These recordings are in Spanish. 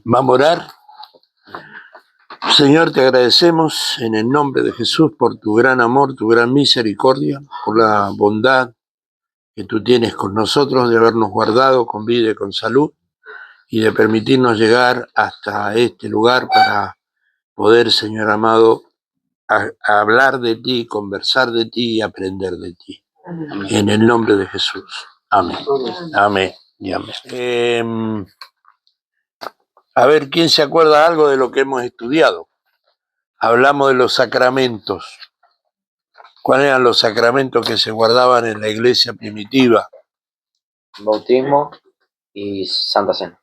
Vamos a orar. Señor, te agradecemos en el nombre de Jesús por tu gran amor, tu gran misericordia, por la bondad que tú tienes con nosotros de habernos guardado con vida y con salud y de permitirnos llegar hasta este lugar para poder, Señor amado, a hablar de ti, conversar de ti y aprender de ti. Amén. En el nombre de Jesús. Amén. Amén y amén. A ver, ¿quién se acuerda algo de lo que hemos estudiado? Hablamos de los sacramentos. ¿Cuáles eran los sacramentos que se guardaban en la iglesia primitiva? Bautismo y Santa Cena.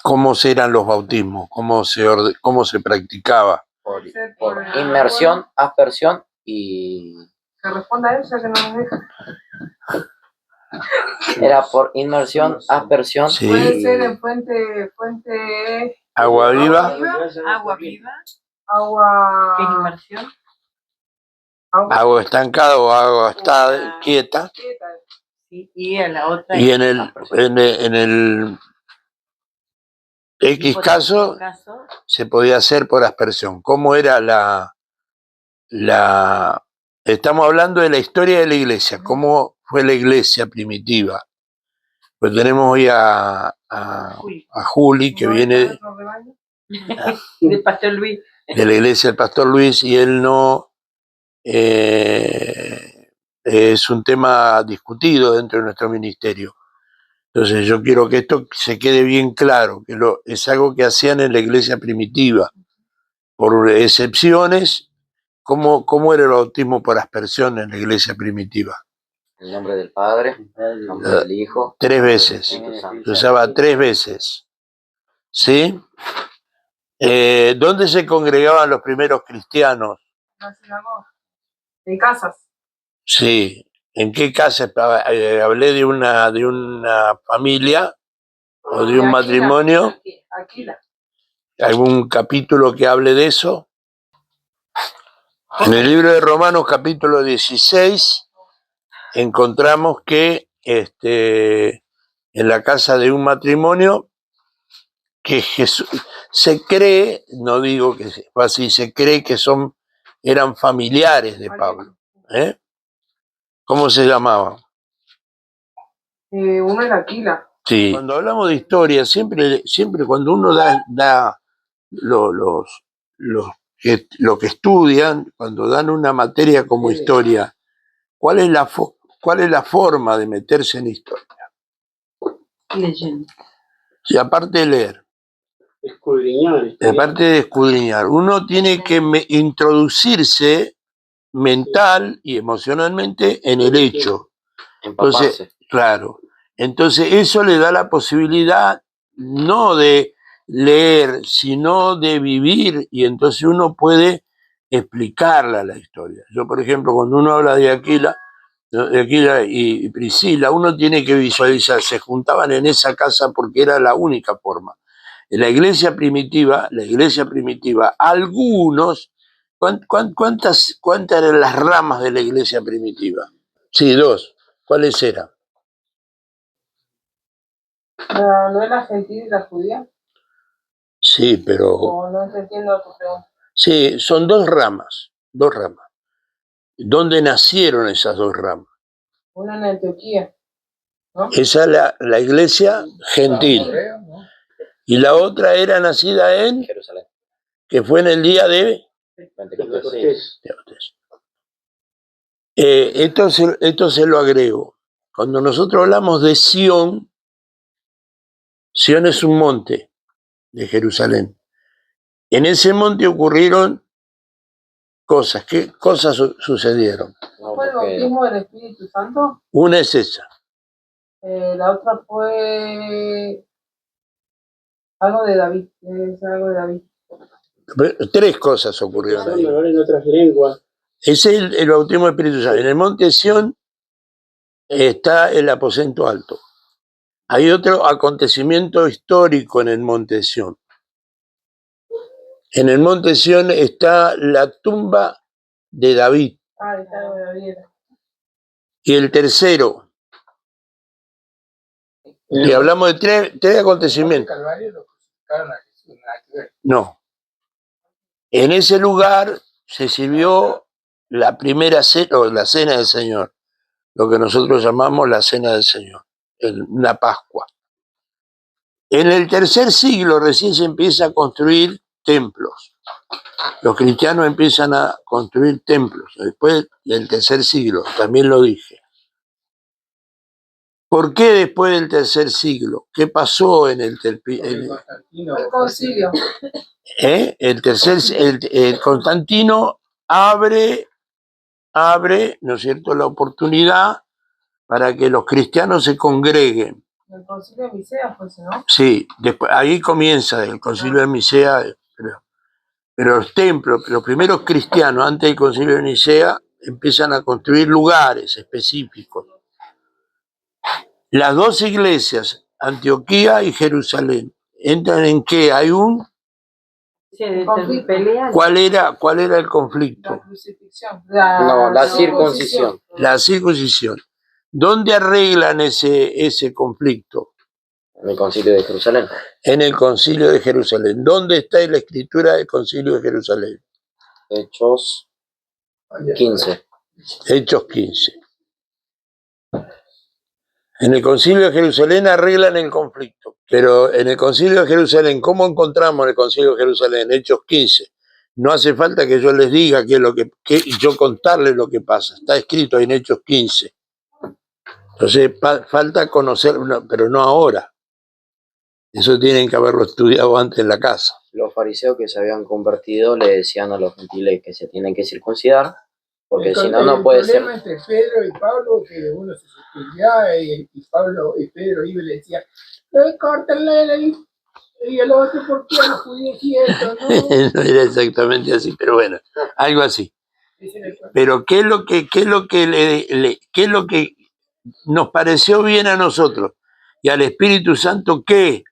¿Cómo eran los bautismos? ¿Cómo se practicaba? Por inmersión, aspersión y... Que responda a ella que no nos deja. Era por inmersión, aspersión. Sí. Puede ser en fuente... Agua viva. Agua viva. Agua... ¿Qué es inmersión? Agua estancada o agua quieta. Sí, y en la otra. Y en el X caso se podía hacer por aspersión. ¿Cómo era Estamos hablando de la historia de la iglesia, cómo fue la iglesia primitiva? Pues tenemos hoy a Juli, que viene del Pastor Luis. de la iglesia del Pastor Luis, y él no es un tema discutido dentro de nuestro ministerio. Entonces yo quiero que esto se quede bien claro, que es algo que hacían en la iglesia primitiva. Por excepciones, ¿cómo era el bautismo por aspersión en la iglesia primitiva? En nombre del Padre, en nombre del Hijo. 3 veces. Se usaba 3 veces. ¿Sí? ¿Dónde se congregaban los primeros cristianos? En casas. Sí. ¿En qué casa? Hablé de una familia o de un matrimonio. Aquila. ¿Algún capítulo que hable de eso? En el libro de Romanos, capítulo 16, encontramos que en la casa de un matrimonio, que Jesús, se cree, no digo que fue así, se cree que eran familiares de Pablo. ¿Cómo se llamaban? Uno era Aquila. Sí. Cuando hablamos de historia, siempre cuando uno da lo que estudian, cuando dan una materia como historia, ¿cuál es la forma de meterse en historia? Leyendo. Sí, aparte de leer. Aparte de escudriñar, uno tiene que introducirse mental y emocionalmente en el hecho. Entonces, claro. Entonces eso le da la posibilidad no de leer, sino de vivir, y entonces uno puede explicarla la historia. Yo, por ejemplo, cuando uno habla de Aquila y Priscila, uno tiene que visualizar, se juntaban en esa casa porque era la única forma. En la iglesia primitiva, algunos, ¿cuántas eran las ramas de la iglesia primitiva? Sí, 2. ¿Cuáles eran? ¿No es la gentil y la judía? Sí, pero... No entiendo tu pregunta. Sí, son 2 ramas. ¿Dónde nacieron esas 2 ramas? Una en Antioquía, ¿no? Esa es la iglesia gentil. Y la otra era nacida en Jerusalén, que fue en el día de Pentecostés. Esto se lo agrego. Cuando nosotros hablamos de Sión, Sión es un monte de Jerusalén. En ese monte ocurrieron cosas. ¿Qué cosas sucedieron? ¿Fue el bautismo del Espíritu Santo? Una es esa. La otra fue algo de David. Algo de David. 3 cosas ocurrieron ahí. En otras lenguas. Ese es el bautismo del Espíritu Santo. En el monte Sión está el aposento alto. Hay otro acontecimiento histórico en el monte Sión. En el monte Sión está la tumba de David. Está de David. Y el tercero. Y hablamos de tres acontecimientos. Calvario lo crucificaron a Jesús, nada que ver. No. En ese lugar se sirvió la primera cena, o la cena del Señor, lo que nosotros llamamos la cena del Señor, una Pascua. En el tercer siglo recién se empieza a construir templos. Los cristianos empiezan a construir templos, después del tercer siglo, también lo dije. ¿Por qué después del tercer siglo? ¿Qué pasó en el concilio? El Constantino abre, ¿no es cierto?, la oportunidad para que los cristianos se congreguen. El concilio de Nicea, pues, ¿no? Sí, después, ahí comienza el concilio de Nicea, pero los templos, los primeros cristianos antes del concilio de Nicea empiezan a construir lugares específicos. Las dos iglesias, Antioquía y Jerusalén, entran en qué? Hay un... ¿Cuál era el conflicto? La crucifixión. La circuncisión. La circuncisión. ¿Dónde arreglan ese conflicto? En el concilio de Jerusalén. En el concilio de Jerusalén. ¿Dónde está la escritura del concilio de Jerusalén? Hechos 15. Hechos 15. En el concilio de Jerusalén arreglan el conflicto, pero en el concilio de Jerusalén, ¿cómo encontramos en el concilio de Jerusalén? Hechos 15. No hace falta que yo les diga y yo contarles lo que pasa. Está escrito en Hechos 15. Entonces falta conocer, pero no ahora. Eso tienen que haberlo estudiado antes en la casa. Los fariseos que se habían convertido le decían a los gentiles que se tienen que circuncidar, porque si no, no puede ser. El problema entre Pedro y Pablo, que uno se circuncidaba y Pedro iba y le decía, córtenle, y el otro, ¿por qué los judíos y eso? No era exactamente así, pero bueno, algo así. Pero ¿qué es lo que nos pareció bien a nosotros y al Espíritu Santo? ¿Qué?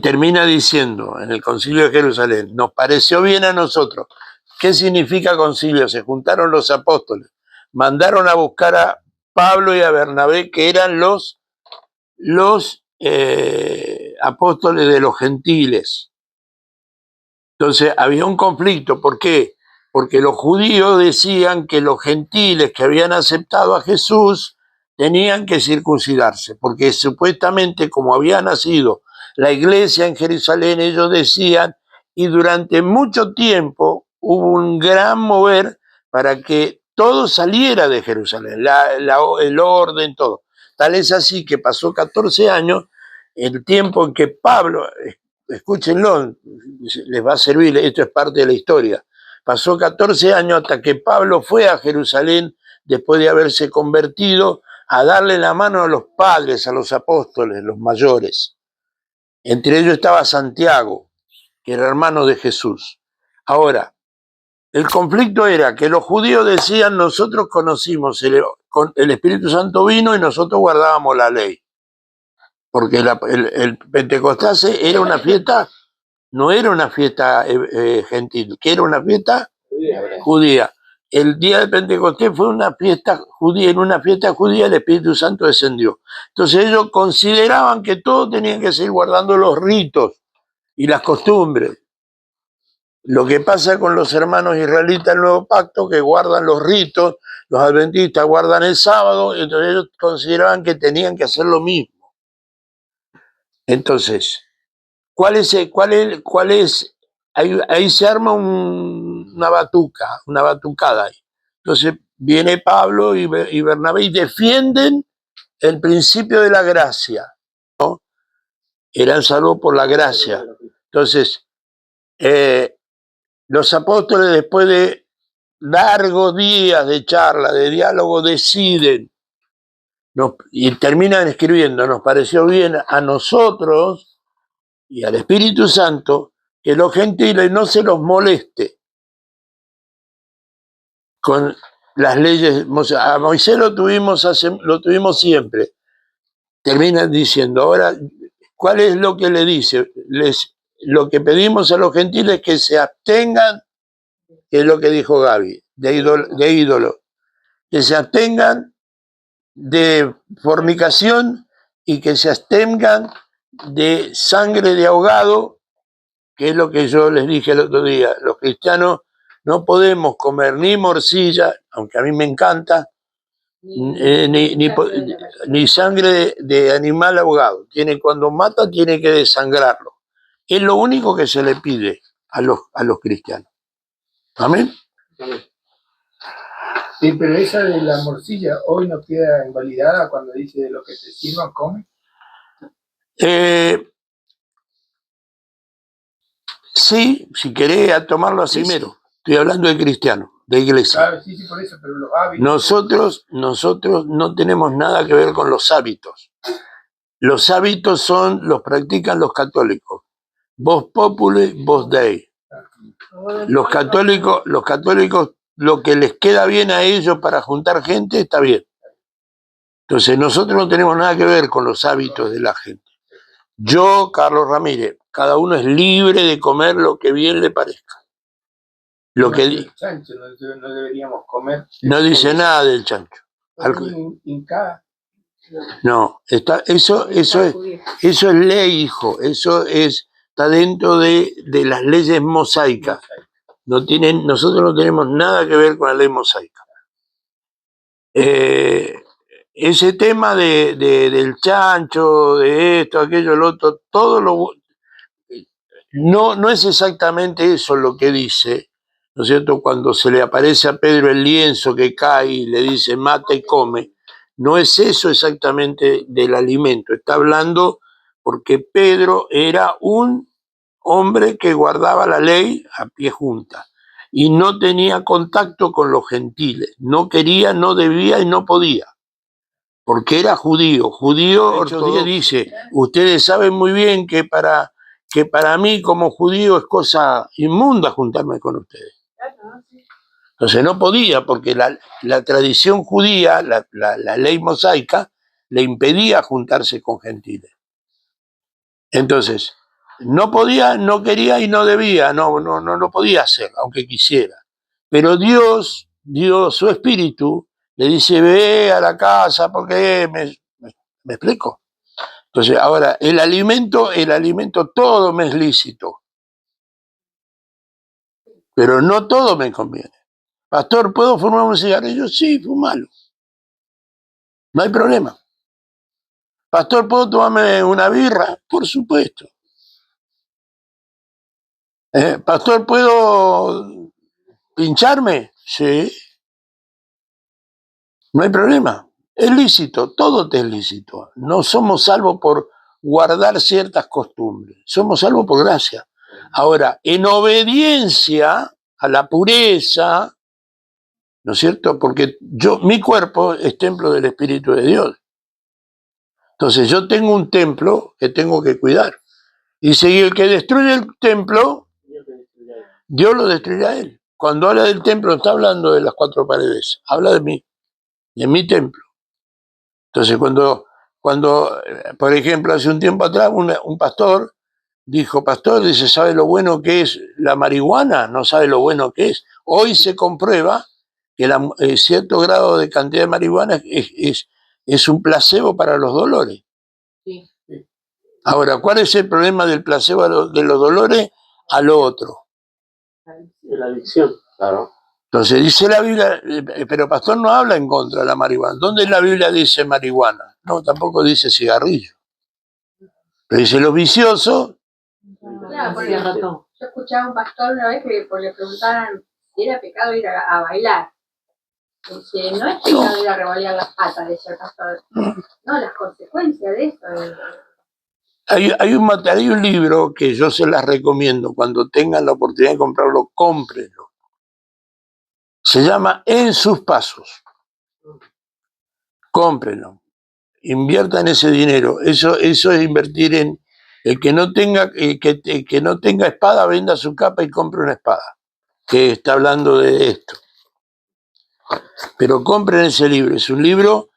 Termina diciendo en el concilio de Jerusalén, nos pareció bien a nosotros. ¿Qué significa concilio? Se juntaron los apóstoles, mandaron a buscar a Pablo y a Bernabé, que eran los apóstoles de los gentiles. Entonces había un conflicto. ¿Por qué? Porque los judíos decían que los gentiles que habían aceptado a Jesús tenían que circuncidarse, porque supuestamente como había nacido la iglesia en Jerusalén, ellos decían, y durante mucho tiempo hubo un gran mover para que todo saliera de Jerusalén, el orden, todo. Tal es así que pasó 14 años, el tiempo en que Pablo, escúchenlo, les va a servir, esto es parte de la historia, pasó 14 años hasta que Pablo fue a Jerusalén después de haberse convertido a darle la mano a los padres, a los apóstoles, los mayores. Entre ellos estaba Santiago, que era hermano de Jesús. Ahora, el conflicto era que los judíos decían, nosotros conocimos, el Espíritu Santo vino y nosotros guardábamos la ley. Porque el Pentecostés era una fiesta, no era una fiesta gentil, que era una fiesta judía. El día de Pentecostés fue una fiesta judía, en una fiesta judía el Espíritu Santo descendió. Entonces ellos consideraban que todos tenían que seguir guardando los ritos y las costumbres. Lo que pasa con los hermanos israelitas del Nuevo Pacto, que guardan los ritos, los adventistas guardan el sábado, entonces ellos consideraban que tenían que hacer lo mismo. Entonces, ¿cuál es? Ahí se arma una batucada ahí. Entonces viene Pablo y Bernabé y defienden el principio de la gracia, ¿no? Eran salvos por la gracia. Entonces, los apóstoles, después de largos días de charla, de diálogo, deciden y terminan escribiendo, nos pareció bien a nosotros y al Espíritu Santo que los gentiles no se los moleste con las leyes. A Moisés lo tuvimos siempre. Terminan diciendo, ahora, ¿cuál es lo que le dice? Lo que pedimos a los gentiles es que se abstengan, que es lo que dijo Gaby, de ídolo, que se abstengan de fornicación y que se abstengan de sangre de ahogado, que es lo que yo les dije el otro día. Los cristianos no podemos comer ni morcilla, aunque a mí me encanta, ni sangre de animal ahogado. Cuando mata tiene que desangrarlo. Es lo único que se le pide a los cristianos. Amén. Sí, pero esa de la morcilla hoy no queda invalidada cuando dice de lo que te sirvan, come. Sí, si querés tomarlo así mero. Estoy hablando de cristianos, de iglesia. Claro, sí, por eso, pero los hábitos. Nosotros no tenemos nada que ver con los hábitos. Los hábitos los practican los católicos. Vos populi, vos dei. Los católicos, lo que les queda bien a ellos para juntar gente, está bien. Entonces, nosotros no tenemos nada que ver con los hábitos de la gente. Yo, Carlos Ramírez, cada uno es libre de comer lo que bien le parezca. El chancho no deberíamos comer. No dice nada del chancho. No, eso es ley, hijo. Eso está dentro de las leyes mosaicas. Nosotros no tenemos nada que ver con la ley mosaica. Ese tema del chancho, de esto, aquello, lo otro, no es exactamente eso lo que dice, ¿no es cierto? Cuando se le aparece a Pedro el lienzo que cae y le dice mata y come, no es eso exactamente del alimento. Está hablando porque Pedro era un hombre que guardaba la ley a pie junta y no tenía contacto con los gentiles. No quería, no debía y no podía, porque era judío. Judío ortodoxo. Dice, ustedes saben muy bien que para mí como judío es cosa inmunda juntarme con ustedes. Entonces no podía, porque la tradición judía, la ley mosaica, le impedía juntarse con gentiles. Entonces, no podía, no quería y no debía, no lo podía hacer, aunque quisiera. Pero Dios, su espíritu, le dice, ve a la casa, porque ¿me explico? Entonces, ahora, el alimento todo me es lícito, pero no todo me conviene. Pastor, ¿puedo fumar un cigarrillo? Sí, fumalo. No hay problema. Pastor, ¿puedo tomarme una birra? Por supuesto. Pastor, ¿puedo pincharme? Sí. No hay problema. Es lícito, todo te es lícito. No somos salvos por guardar ciertas costumbres. Somos salvos por gracia. Ahora, en obediencia a la pureza, ¿no es cierto? Porque mi cuerpo es templo del Espíritu de Dios. Entonces yo tengo un templo que tengo que cuidar. Y si el que destruye el templo, Dios lo destruirá a él. Cuando habla del templo, no está hablando de las cuatro paredes, habla de mi templo. Entonces cuando por ejemplo, hace un tiempo atrás, un pastor dijo, dice, ¿sabe lo bueno que es la marihuana? No sabe lo bueno que es. Hoy se comprueba que cierto grado de cantidad de marihuana es un placebo para los dolores. Sí. Ahora, ¿cuál es el problema del placebo de los dolores? A lo otro. La adicción. Claro. Entonces dice la Biblia, pero pastor no habla en contra de la marihuana. ¿Dónde en la Biblia dice marihuana? No, tampoco dice cigarrillo. Pero dice los viciosos. Claro, porque yo escuchaba a un pastor una vez que le preguntaran si era pecado ir a bailar. Dice, no es pecado ir a revolear las patas, decía el pastor. No, las consecuencias de eso. Hay un libro que yo se las recomiendo. Cuando tengan la oportunidad de comprarlo, cómprenlo. Se llama En sus pasos. Cómprenlo. Inviertan ese dinero. Eso es invertir en el que no tenga espada, venda su capa y compre una espada. Que está hablando de esto. Pero compren ese libro. Es un libro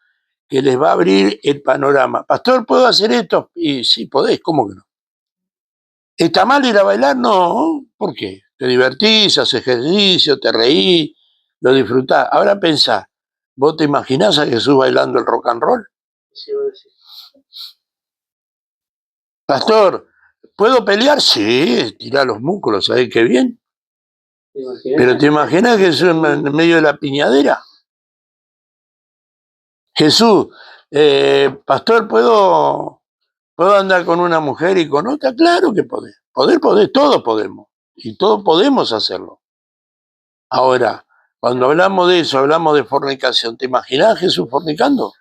que les va a abrir el panorama. Pastor, ¿puedo hacer esto? Y sí, podés, ¿cómo que no? ¿Está mal ir a bailar? No. ¿Por qué? Te divertís, haces ejercicio, te reís, lo disfrutás. Ahora pensá, ¿Vos te imaginás a Jesús bailando el rock and roll? Sí, iba a decir. Pastor, ¿puedo pelear? Sí, tirá los músculos, ¿sabés qué bien? ¿Te imaginas? Pero ¿te imaginas que Jesús en medio de la piñadera? Jesús, pastor, ¿puedo andar con una mujer y con otra? Claro que podés. Poder, todos podemos. Y todos podemos hacerlo. Ahora, cuando hablamos de eso, hablamos de fornicación. ¿Te imaginas Jesús fornicando?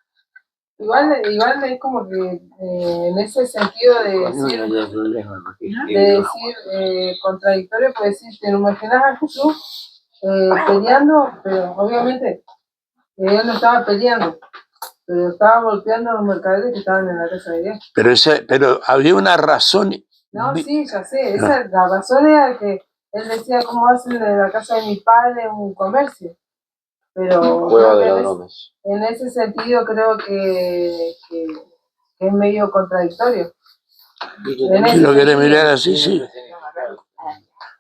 Igual es como que en ese sentido de decir contradictorio, pues decir, te imaginas a Jesús peleando, pero obviamente él no estaba peleando, pero estaba golpeando a los mercaderes que estaban en la casa de Dios. Pero había una razón. No, sí, ya sé, la razón era que él decía, ¿cómo hacen en la casa de mi padre un comercio? Pero Cueva de ladrones. en ese sentido creo que es medio contradictorio. Si lo querés mirar así, sí.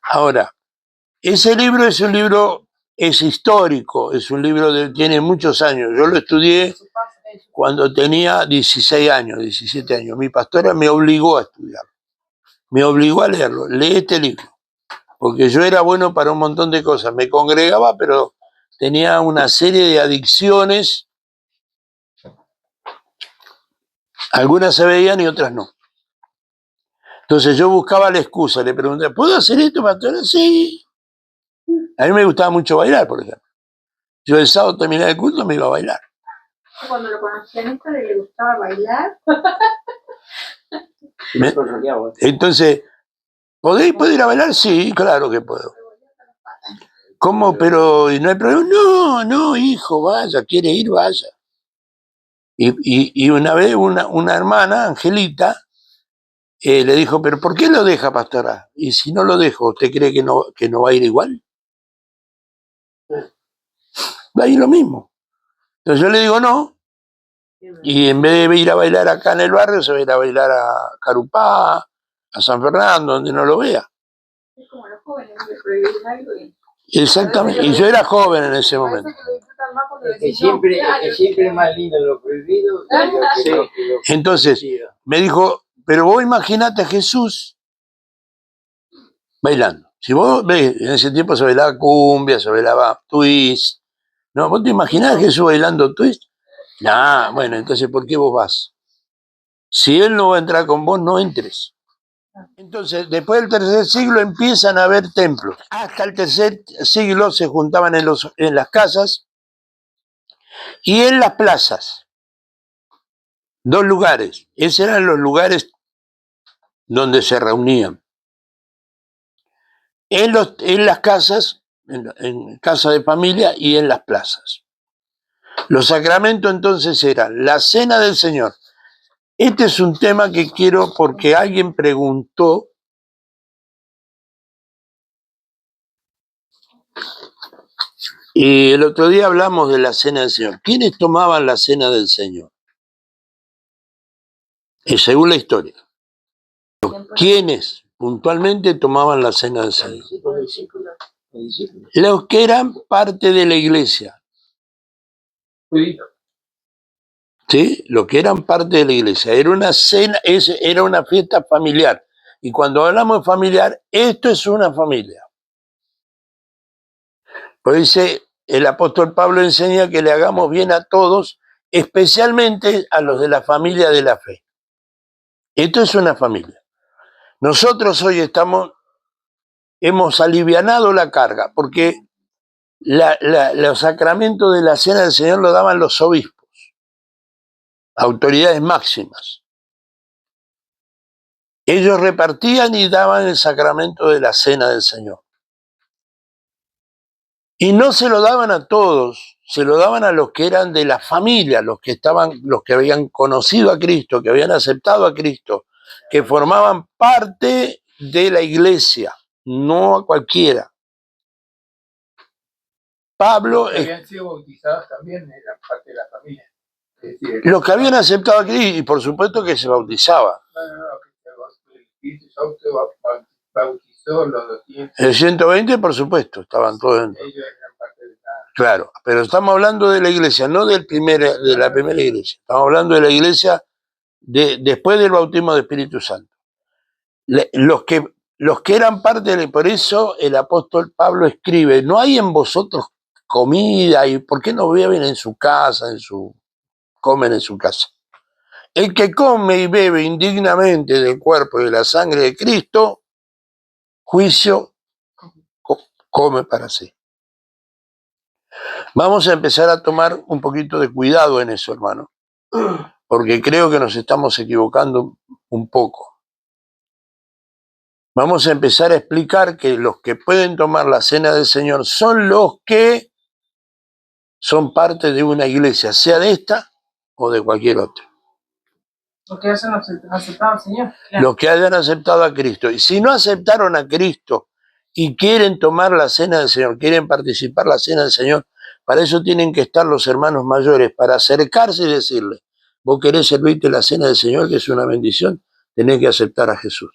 Ahora, ese libro es histórico, es un libro tiene muchos años. Yo lo estudié cuando tenía 16 años, 17 años. Mi pastora me obligó a estudiarlo, me obligó a leerlo. Lee este libro, porque yo era bueno para un montón de cosas. Me congregaba, pero tenía una serie de adicciones. Algunas se veían y otras no. Entonces yo buscaba la excusa, le preguntaba, ¿puedo hacer esto, pastora? Sí. A mí me gustaba mucho bailar, por ejemplo. Yo el sábado terminaba el culto, me iba a bailar. Cuando lo conocí a Néstor, le gustaba bailar. Entonces, ¿puedo ir a bailar? Sí, claro que puedo. ¿Cómo? Pero ¿y no hay problema? No, hijo, vaya, quiere ir, vaya. Y una vez una hermana, Angelita, le dijo, ¿pero por qué lo deja, pastora? Y si no lo dejo, ¿usted cree que no va a ir igual? Va a ir lo mismo. Entonces yo le digo no, y en vez de ir a bailar acá en el barrio, se va a ir a bailar a Carupá, a San Fernando, donde no lo vea. Es como los jóvenes, le prohíben algo y... Exactamente, y yo era joven en ese momento. Es que siempre es más lindo lo prohibido. Entonces, me dijo, pero vos imaginate a Jesús bailando. Si vos ves, en ese tiempo se bailaba cumbia, se bailaba twist. ¿No? ¿Vos te imaginás a Jesús bailando twist? No, bueno, entonces ¿por qué vos vas? Si él no va a entrar con vos, no entres. Entonces, después del tercer siglo empiezan a haber templos. Hasta el tercer siglo se juntaban en las casas y en las plazas. 2 lugares. Esos eran los lugares donde se reunían. En las casas, en casa de familia y en las plazas. Los sacramentos entonces eran la cena del Señor. Este es un tema que quiero porque alguien preguntó. Y el otro día hablamos de la cena del Señor. ¿Quiénes tomaban la cena del Señor? Según la historia. ¿Quiénes puntualmente tomaban la cena del Señor? Los que eran parte de la iglesia. ¿Sí? Los que eran parte de la iglesia. Era una cena, era una fiesta familiar. Y cuando hablamos de familiar, esto es una familia. Pues dice, el apóstol Pablo enseña que le hagamos bien a todos, especialmente a los de la familia de la fe. Esto es una familia. Nosotros hoy hemos alivianado la carga, porque los sacramentos de la cena del Señor lo daban los obispos, autoridades máximas. Ellos repartían y daban el sacramento de la cena del Señor. Y no se lo daban a todos, se lo daban a los que eran de la familia, los que habían conocido a Cristo, que habían aceptado a Cristo, que formaban parte de la iglesia, no a cualquiera. Pablo, Los que habían sido bautizados también eran parte de la familia. Es decir, los que habían aceptado a Cristo, y por supuesto que se bautizaba. el Espíritu Santo bautizó los 200. El 120, por supuesto, estaban todos dentro. Ellos eran parte de la... Claro, pero estamos hablando de la iglesia, no de la primera iglesia. Estamos hablando de la iglesia después del bautismo de Espíritu Santo. Los que eran parte de... Por eso el apóstol Pablo escribe, no hay en vosotros comida, y ¿por qué no beben en su casa, comen en su casa? El que come y bebe indignamente del cuerpo y de la sangre de Cristo, juicio come para sí. Vamos a empezar a tomar un poquito de cuidado en eso, hermano, porque creo que nos estamos equivocando un poco. Vamos a empezar a explicar que los que pueden tomar la cena del Señor son los que son parte de una iglesia, sea de esta o de cualquier otra. Los que hayan aceptado al Señor. Los que hayan aceptado a Cristo. Y si no aceptaron a Cristo y quieren tomar la cena del Señor, quieren participar la cena del Señor, para eso tienen que estar los hermanos mayores, para acercarse y decirle, vos querés servirte la cena del Señor, que es una bendición, tenés que aceptar a Jesús.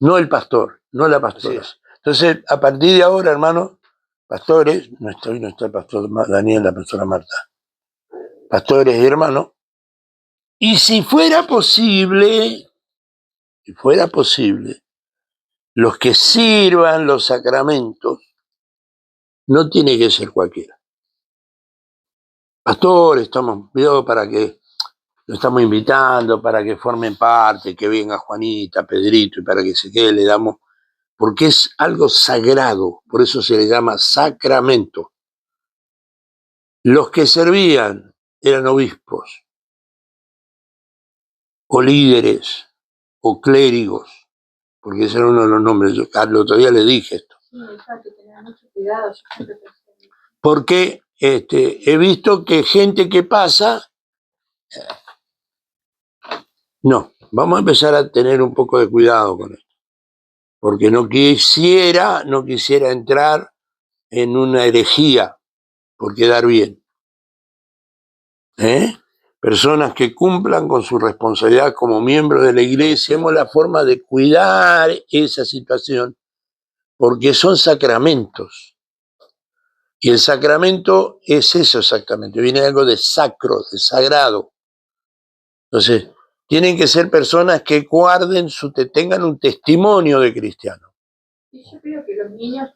No el pastor, no la pastora. Entonces, a partir de ahora, hermano, pastores, no está el pastor Daniel, la pastora Marta, pastores y hermanos, y si fuera posible, los que sirvan los sacramentos, no tiene que ser cualquiera. Pastores, estamos viendo para que lo estamos invitando, para que formen parte, que venga Juanita, Pedrito, y para que se quede le damos, porque es algo sagrado, por eso se le llama sacramento. Los que servían eran obispos, o líderes, o clérigos, porque ese era uno de los nombres. Yo al otro día le dije esto. Sí, eso hay que tener mucho cuidado. Yo siempre pensé. Porque he visto que gente que pasa, no, vamos a empezar a tener un poco de cuidado con esto, porque no quisiera entrar en una herejía por quedar bien. Personas que cumplan con su responsabilidad como miembros de la iglesia, hemos la forma de cuidar esa situación, porque son sacramentos. Y el sacramento es eso exactamente, viene algo de sacro, de sagrado. Entonces, tienen que ser personas que guarden tengan un testimonio de cristiano. Y yo creo que los niños,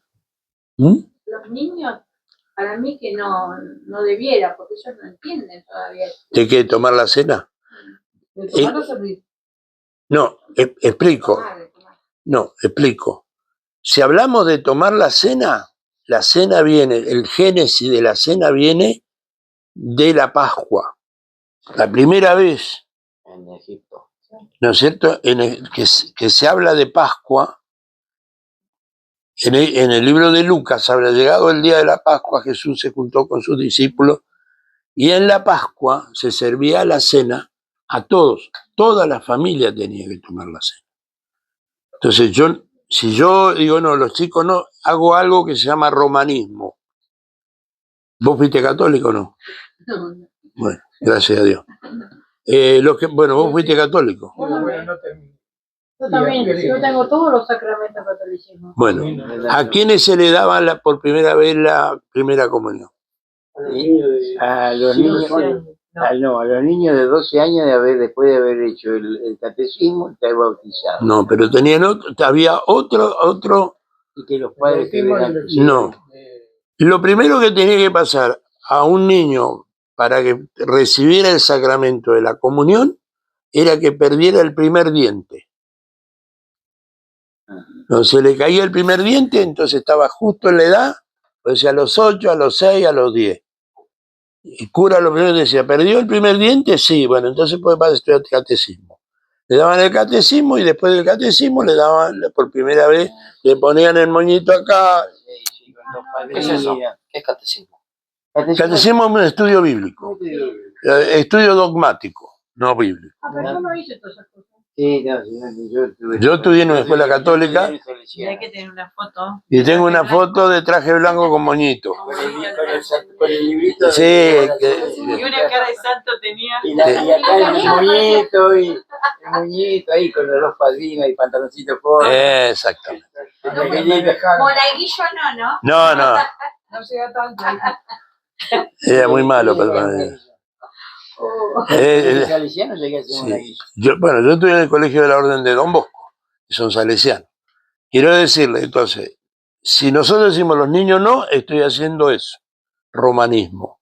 para mí que no debiera, porque ellos no entienden todavía. ¿De qué? ¿Tomar la cena? De tomar o servir. No, explico. No, explico. Si hablamos de tomar la cena viene, el génesis de la cena viene de la Pascua. La primera vez, En Egipto. ¿no es cierto?, que se habla de Pascua, en el libro de Lucas, habla llegado el día de la Pascua, Jesús se juntó con sus discípulos, y en la Pascua se servía la cena a todos, toda la familia tenía que tomar la cena. Entonces si yo digo, no, los chicos no, hago algo que se llama romanismo. ¿Vos fuiste católico o no? No. Bueno, gracias a Dios. Vos fuiste católico. Bueno, no termino. Yo también, yo tengo todos los sacramentos catolicismo. Bueno, ¿a quiénes se le daba por primera vez la primera comunión? A los niños, a los niños de 12 años después de haber hecho el catecismo, estar bautizado. No, pero había otro. Y que los padres que vean. No. Lo primero que tenía que pasar a un niño para que recibiera el sacramento de la comunión era que perdiera el primer diente. Entonces le caía el primer diente, entonces estaba justo en la edad, o sea, a los 8, a los 6, a los 10. Y cura lo primero decía, ¿perdió el primer diente? Sí, bueno, entonces puede pasar a estudiar catecismo. Le daban el catecismo y después del catecismo le daban, por primera vez, le ponían el moñito acá. ¿Qué es eso? ¿Qué es catecismo? Catecismo es un estudio bíblico, estudio dogmático, no bíblico. Pero yo no hice todas esas cosas. Sí, no, Yo estudié en una escuela católica Y hay que tener una foto. y tengo una foto de traje blanco con moñito. Con el librito. Sí, Y una cara de santo tenía. Y acá el moñito ahí con los dos padrinos y pantaloncitos cortos. exactamente. Monaguillo no. No. No llega tanto. Era muy malo, perdón. Los salesianos llegué a hacer una Sí. guisa. Yo estuve en el colegio de la Orden de Don Bosco, que son salesianos. Quiero decirle, entonces, si nosotros decimos los niños no, estoy haciendo eso, romanismo.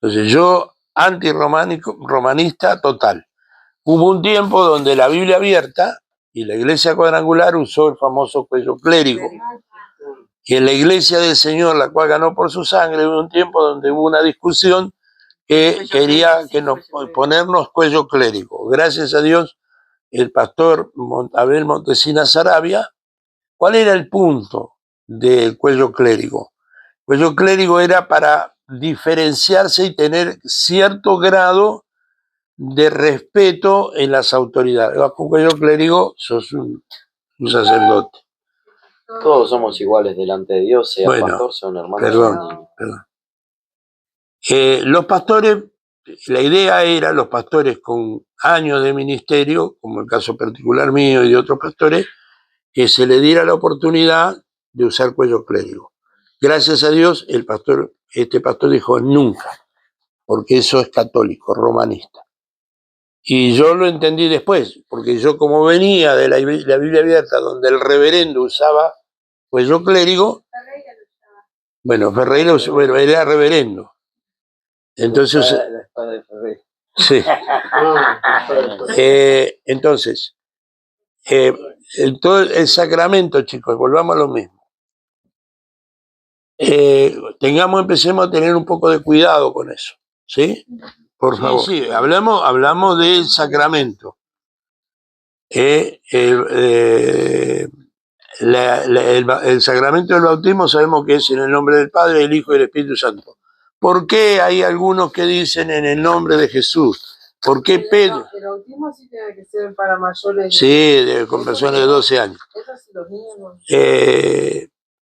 Entonces yo, antirromanista total. Hubo un tiempo donde la Biblia abierta y la iglesia cuadrangular usó el famoso cuello clérigo. Y en la iglesia del Señor, la cual ganó por su sangre, hubo un tiempo donde hubo una discusión que quería que nos ponernos cuello clérigo. Gracias a Dios, el pastor Abel Montesinas Sarabia, ¿cuál era el punto del cuello clérigo? El cuello clérigo era para diferenciarse y tener cierto grado de respeto en las autoridades. Bajo un cuello clérigo sos un sacerdote. Todos somos iguales delante de Dios, sea Bueno, pastor, sea un hermano. perdón, sea un niño. perdón. Los pastores, la idea era, los pastores con años de ministerio, como el caso particular mío y de otros pastores, que se le diera la oportunidad de usar cuello clérigo. Gracias a Dios, este pastor dijo nunca, porque eso es católico, romanista. Y yo lo entendí después, porque yo como venía de la Biblia abierta, donde el reverendo usaba cuello clérigo, bueno, Ferreira era reverendo. Entonces, La espada de Ferrer. sí. Entonces, todo el sacramento, chicos, volvamos a lo mismo. Empecemos a tener un poco de cuidado con eso, ¿sí? Por favor. Sí, hablamos del sacramento. El sacramento del bautismo sabemos que es en el nombre del Padre, del Hijo y del Espíritu Santo. ¿Por qué hay algunos que dicen en el nombre de Jesús? ¿Por qué Pedro? El bautismo sí tiene que ser para mayores. Sí, con personas de 12 años. Eso sí, los niños no.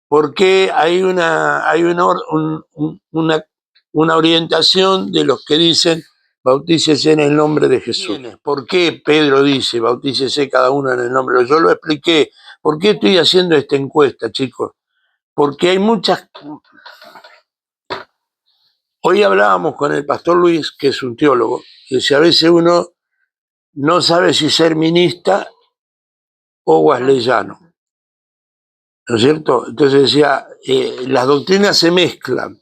¿Por qué hay una orientación de los que dicen bautícese en el nombre de Jesús? ¿Por qué Pedro dice bautícese cada uno en el nombre de Jesús? Yo lo expliqué. ¿Por qué estoy haciendo esta encuesta, chicos? Porque hay muchas... Hoy hablábamos con el pastor Luis, que es un teólogo, que dice, a veces uno no sabe si ser minista o wesleyano, ¿no es cierto? Entonces decía, las doctrinas se mezclan.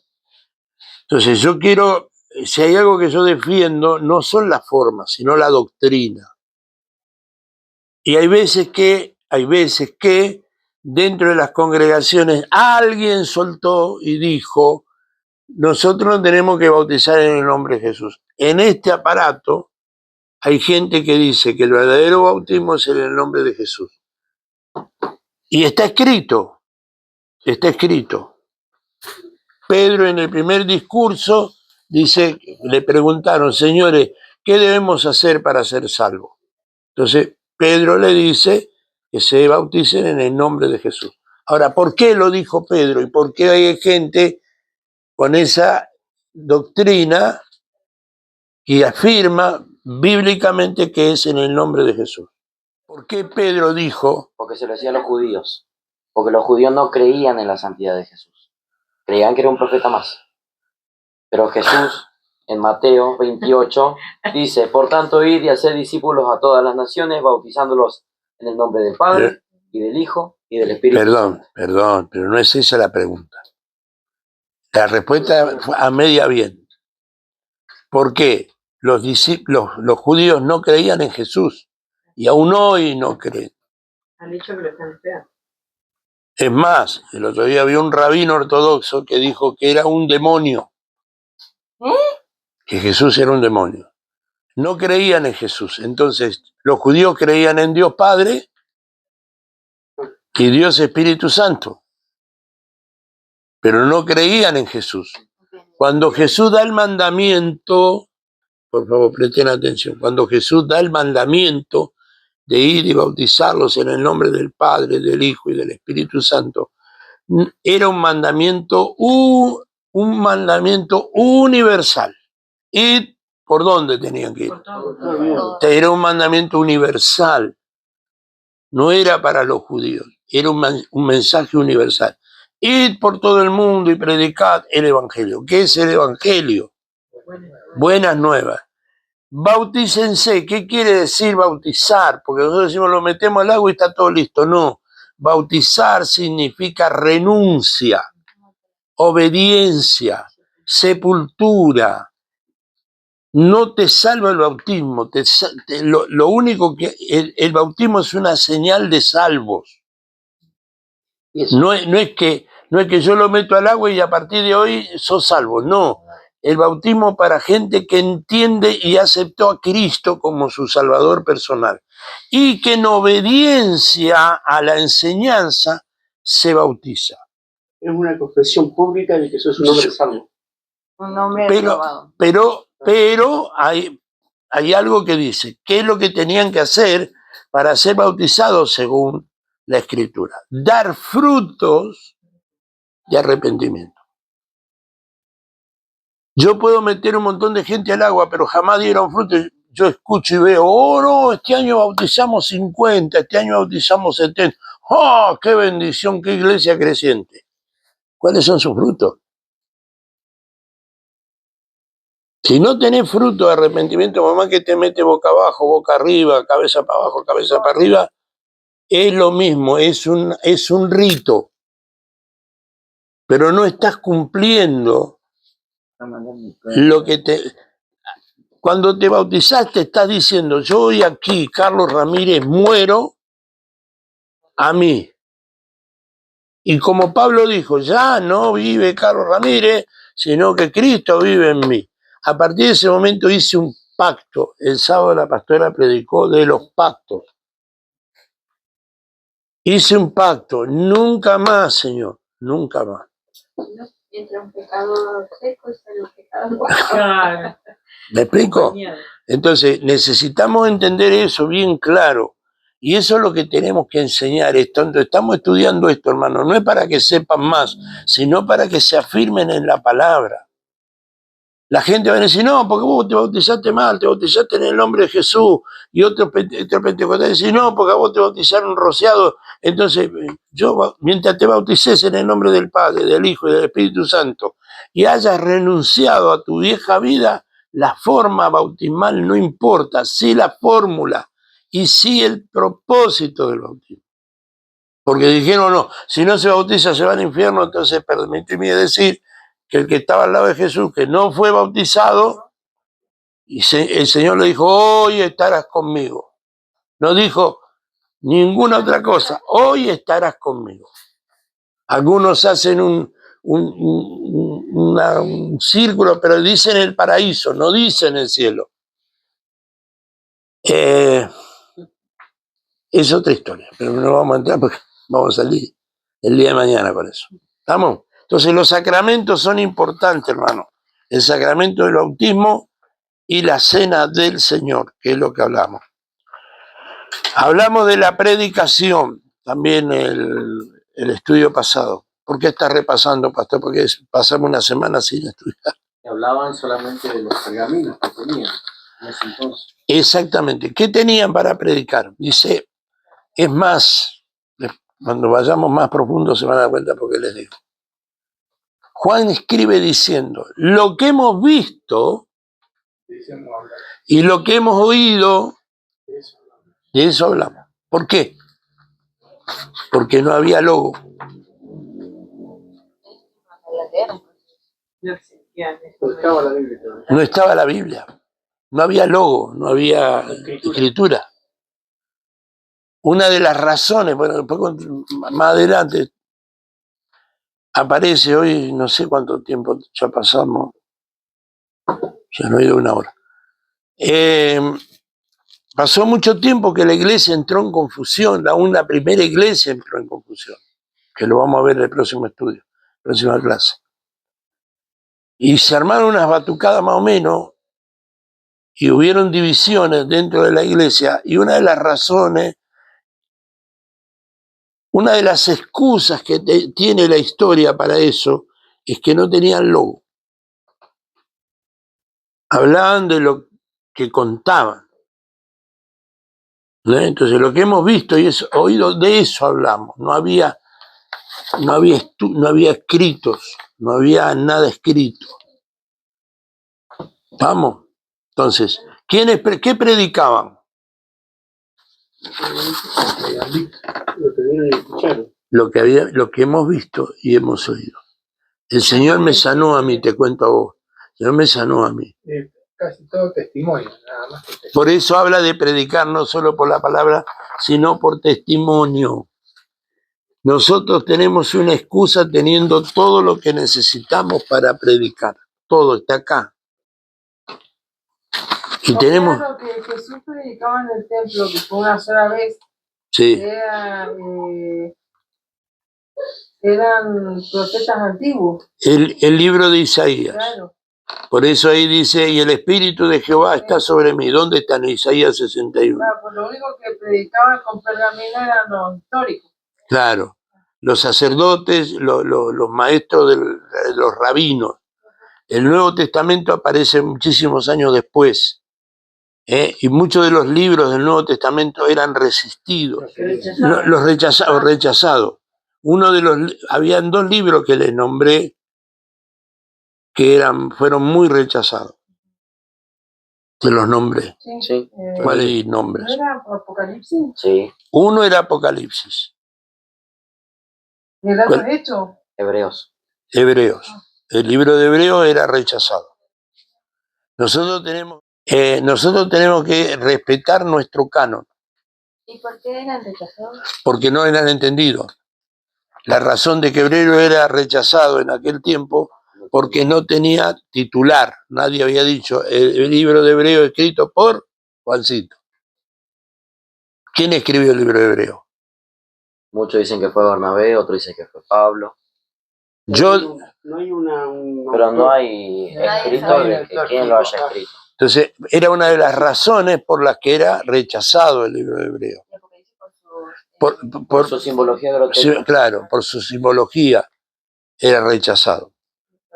Entonces yo quiero, si hay algo que yo defiendo, no son las formas, sino la doctrina. Y hay veces que dentro de las congregaciones alguien soltó y dijo, nosotros no tenemos que bautizar en el nombre de Jesús. En este aparato hay gente que dice que el verdadero bautismo es en el nombre de Jesús. Y está escrito. Pedro en el primer discurso dice, le preguntaron, señores, ¿qué debemos hacer para ser salvos? Entonces Pedro le dice que se bauticen en el nombre de Jesús. Ahora, ¿por qué lo dijo Pedro? ¿Y por qué hay gente con esa doctrina que afirma bíblicamente que es en el nombre de Jesús? ¿Por qué Pedro dijo? Porque se lo decía a los judíos. Porque los judíos no creían en la santidad de Jesús. Creían que era un profeta más. Pero Jesús, en Mateo 28, dice, por tanto, id y haced discípulos a todas las naciones, bautizándolos en el nombre del Padre, y del Hijo, y del Espíritu Santo. Perdón, pero no es esa la pregunta. La respuesta fue a media bien. ¿Por qué? Los judíos no creían en Jesús, y aún hoy no creen. Han dicho que lo están esperando. Es más, el otro día había un rabino ortodoxo que dijo que era un demonio. Que Jesús era un demonio. No creían en Jesús. Entonces, los judíos creían en Dios Padre y Dios Espíritu Santo. Pero no creían en Jesús. Cuando Jesús da el mandamiento, por favor, presten atención, cuando Jesús da el mandamiento de ir y bautizarlos en el nombre del Padre, del Hijo y del Espíritu Santo, era un mandamiento universal. ¿Y por dónde tenían que ir? Era un mandamiento universal. No era para los judíos, era un mensaje universal. id por todo el mundo y predicad el Evangelio. ¿Qué es el Evangelio? Buenas nuevas. Bautícense. ¿Qué quiere decir bautizar? Porque nosotros decimos lo metemos al agua y está todo listo. No. Bautizar significa renuncia, obediencia, sepultura. No te salva el bautismo. Lo único que el bautismo es una señal de salvos. No es que yo lo meto al agua y a partir de hoy sos salvo. No. El bautismo para gente que entiende y aceptó a Cristo como su Salvador personal. Y que en obediencia a la enseñanza se bautiza. Es una confesión pública de que sos un hombre salvo. Un hombre renovado. Pero hay algo que dice, ¿qué es lo que tenían que hacer para ser bautizados según la Escritura? Dar frutos de arrepentimiento. Yo puedo meter un montón de gente al agua, pero jamás dieron fruto. Yo escucho y veo, oh no, este año bautizamos 50, este año bautizamos 70. ¡Oh, qué bendición, qué iglesia creciente! ¿Cuáles son sus frutos? Si no tenés fruto de arrepentimiento, mamá que te mete boca abajo, boca arriba, cabeza para abajo, cabeza para arriba, es lo mismo, es un rito. Pero no estás cumpliendo lo que te... Cuando te bautizaste estás diciendo, yo hoy aquí, Carlos Ramírez, muero a mí. Y como Pablo dijo, ya no vive Carlos Ramírez, sino que Cristo vive en mí. A partir de ese momento hice un pacto. El sábado la pastora predicó de los pactos. Hice un pacto. Nunca más, Señor. Nunca más. No entra un pecado seco y sale un pecado. Claro. ¿Me explico? Entonces, necesitamos entender eso bien claro. Y eso es lo que tenemos que enseñar. Estamos estudiando esto, hermano. No es para que sepan más, sino para que se afirmen en la palabra. La gente va a decir, no, porque vos te bautizaste mal, te bautizaste en el nombre de Jesús. Y otros pentecostales dicen, no, porque a vos te bautizaron rociado. Entonces, mientras te bautices en el nombre del Padre, del Hijo y del Espíritu Santo, y hayas renunciado a tu vieja vida, la forma bautismal no importa, sí la fórmula y sí el propósito del bautismo. Porque dijeron, no, si no se bautiza se va al infierno, entonces permíteme decir que el que estaba al lado de Jesús, que no fue bautizado, y el Señor le dijo, hoy estarás conmigo. No dijo ninguna otra cosa, hoy estarás conmigo. Algunos hacen un círculo, pero dicen el paraíso, no dicen el cielo. Es otra historia, pero no vamos a entrar porque vamos a salir el día de mañana con eso. ¿Estamos? Entonces los sacramentos son importantes, hermano. El sacramento del bautismo y la cena del Señor, que es lo que hablamos. Hablamos de la predicación, también el estudio pasado. ¿Por qué estás repasando, pastor? Porque pasamos una semana sin estudiar. Hablaban solamente de los pergaminos que tenían en ese entonces. Exactamente. ¿Qué tenían para predicar? Dice, es más, cuando vayamos más profundo se van a dar cuenta porque les digo. Juan escribe diciendo, lo que hemos visto y lo que hemos oído, de eso hablamos. ¿Por qué? Porque no había logo. No existía. No estaba la Biblia. No había logo, no había escritura. Una de las razones, bueno, después más adelante aparece hoy, no sé cuánto tiempo ya pasamos, ya no he ido una hora. Pasó mucho tiempo que la iglesia entró en confusión, aún la primera iglesia entró en confusión, que lo vamos a ver en el próximo estudio, próxima clase. Y se armaron unas batucadas más o menos, y hubieron divisiones dentro de la iglesia, y una de las razones, una de las excusas que tiene la historia para eso, es que no tenían logo. Hablaban de lo que contaban. ¿No? Entonces lo que hemos visto y oído, de eso hablamos. No había no había escritos, no había nada escrito. Vamos. Entonces, ¿qué predicaban? Lo que vieron y escucharon. Lo que hemos visto y hemos oído. El Señor me sanó a mí, te cuento a vos. El Señor me sanó a mí. Casi todo testimonio, nada más que testimonio. Por eso habla de predicar no solo por la palabra, sino por testimonio. Nosotros tenemos una excusa teniendo todo lo que necesitamos para predicar. Todo está acá. Y tenemos... Lo que Jesús predicaba en el templo, que fue una sola vez, Sí, eran profetas antiguos. el libro de Isaías. Claro. Por eso ahí dice, y el Espíritu de Jehová está sobre mí. ¿Dónde está en Isaías 61? Claro, pues lo único que predicaban con pergamino eran los históricos. Claro, los sacerdotes, los maestros de los rabinos. El Nuevo Testamento aparece muchísimos años después. Y muchos de los libros del Nuevo Testamento eran resistidos. Los rechazados. Habían 2 libros que les nombré que fueron muy rechazados. Te los nombré. Sí. ¿Cuáles nombres? ¿No era Apocalipsis? Sí. Uno era Apocalipsis. ¿Y el otro ¿Cuál? Hechos? Hebreos. Hebreos. El libro de Hebreos era rechazado. Nosotros tenemos que respetar nuestro canon, ¿Y por qué eran rechazados? porque no eran entendidos. La razón de que Hebreo era rechazado en aquel tiempo, porque no tenía titular. Nadie había dicho el libro de Hebreo escrito por Juancito. ¿Quién escribió el libro de Hebreo? Muchos dicen que fue Bernabé, otros dicen que fue Pablo. Yo, No hay un Pero no hay Nadie escrito sabe. de que quién lo haya escrito. entonces, era una de las razones por las que era rechazado el libro de Hebreo. Por su simbología grotesca. Claro, por su simbología era rechazado.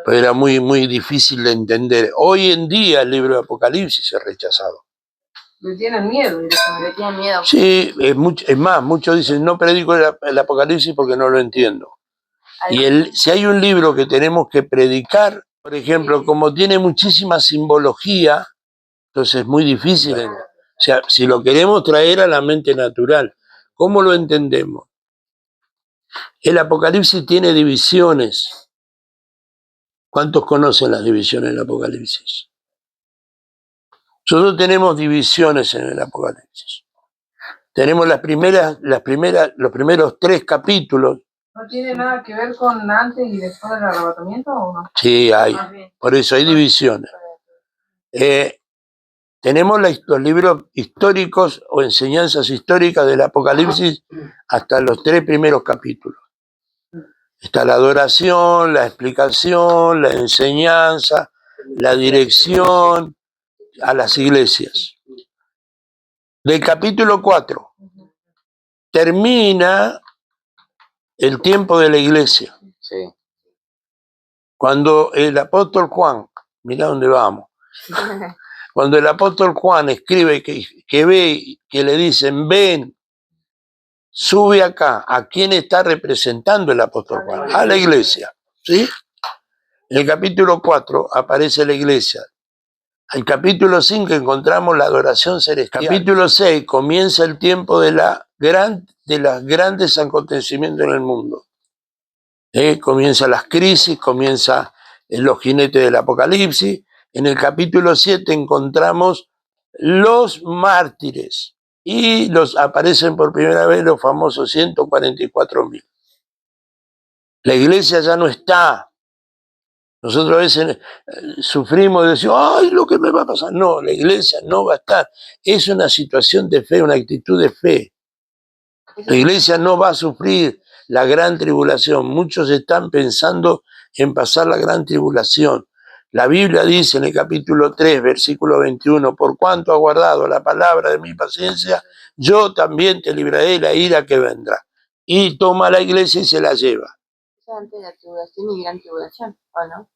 Pero era muy, muy difícil de entender. Hoy en día el libro de Apocalipsis es rechazado. Le tienen miedo. Le tienen miedo. Sí, es más, muchos dicen, no predico el Apocalipsis porque no lo entiendo. Y si hay un libro que tenemos que predicar, por ejemplo, como tiene muchísima simbología, entonces es muy difícil. O sea, si lo queremos traer a la mente natural, ¿cómo lo entendemos? El Apocalipsis tiene divisiones. ¿Cuántos conocen las divisiones del Apocalipsis? Nosotros tenemos divisiones en el Apocalipsis. Tenemos los primeros 3 capítulos. ¿No tiene nada que ver con antes y después del arrebatamiento o no? Sí, hay. Por eso hay divisiones. Tenemos los libros históricos o enseñanzas históricas del Apocalipsis hasta los 3 primeros capítulos. Está la adoración, la explicación, la enseñanza, la dirección a las iglesias. Del capítulo 4 termina el tiempo de la iglesia. Sí. Cuando el apóstol Juan, mirá dónde vamos, cuando el apóstol Juan escribe que ve, que le dicen, ven, sube acá, ¿a quién está representando el apóstol Juan? A la iglesia, ¿sí? En el capítulo 4 aparece la iglesia. En el capítulo 5 encontramos la adoración celestial. En el capítulo 6 comienza el tiempo de los grandes acontecimientos en el mundo. Comienzan las crisis, comienzan los jinetes del Apocalipsis. En el capítulo 7 encontramos los mártires y aparecen por primera vez los famosos 144.000. La iglesia ya no está. Nosotros a veces sufrimos y decimos, ¡ay, lo que me va a pasar! No, la iglesia no va a estar. Es una situación de fe, una actitud de fe. La iglesia no va a sufrir la gran tribulación. Muchos están pensando en pasar la gran tribulación. La Biblia dice en el capítulo 3, versículo 21, por cuanto ha guardado la palabra de mi paciencia, yo también te libraré de la ira que vendrá. Y toma la iglesia y se la lleva. Es antes de la tribulación y gran tribulación, ¿o no?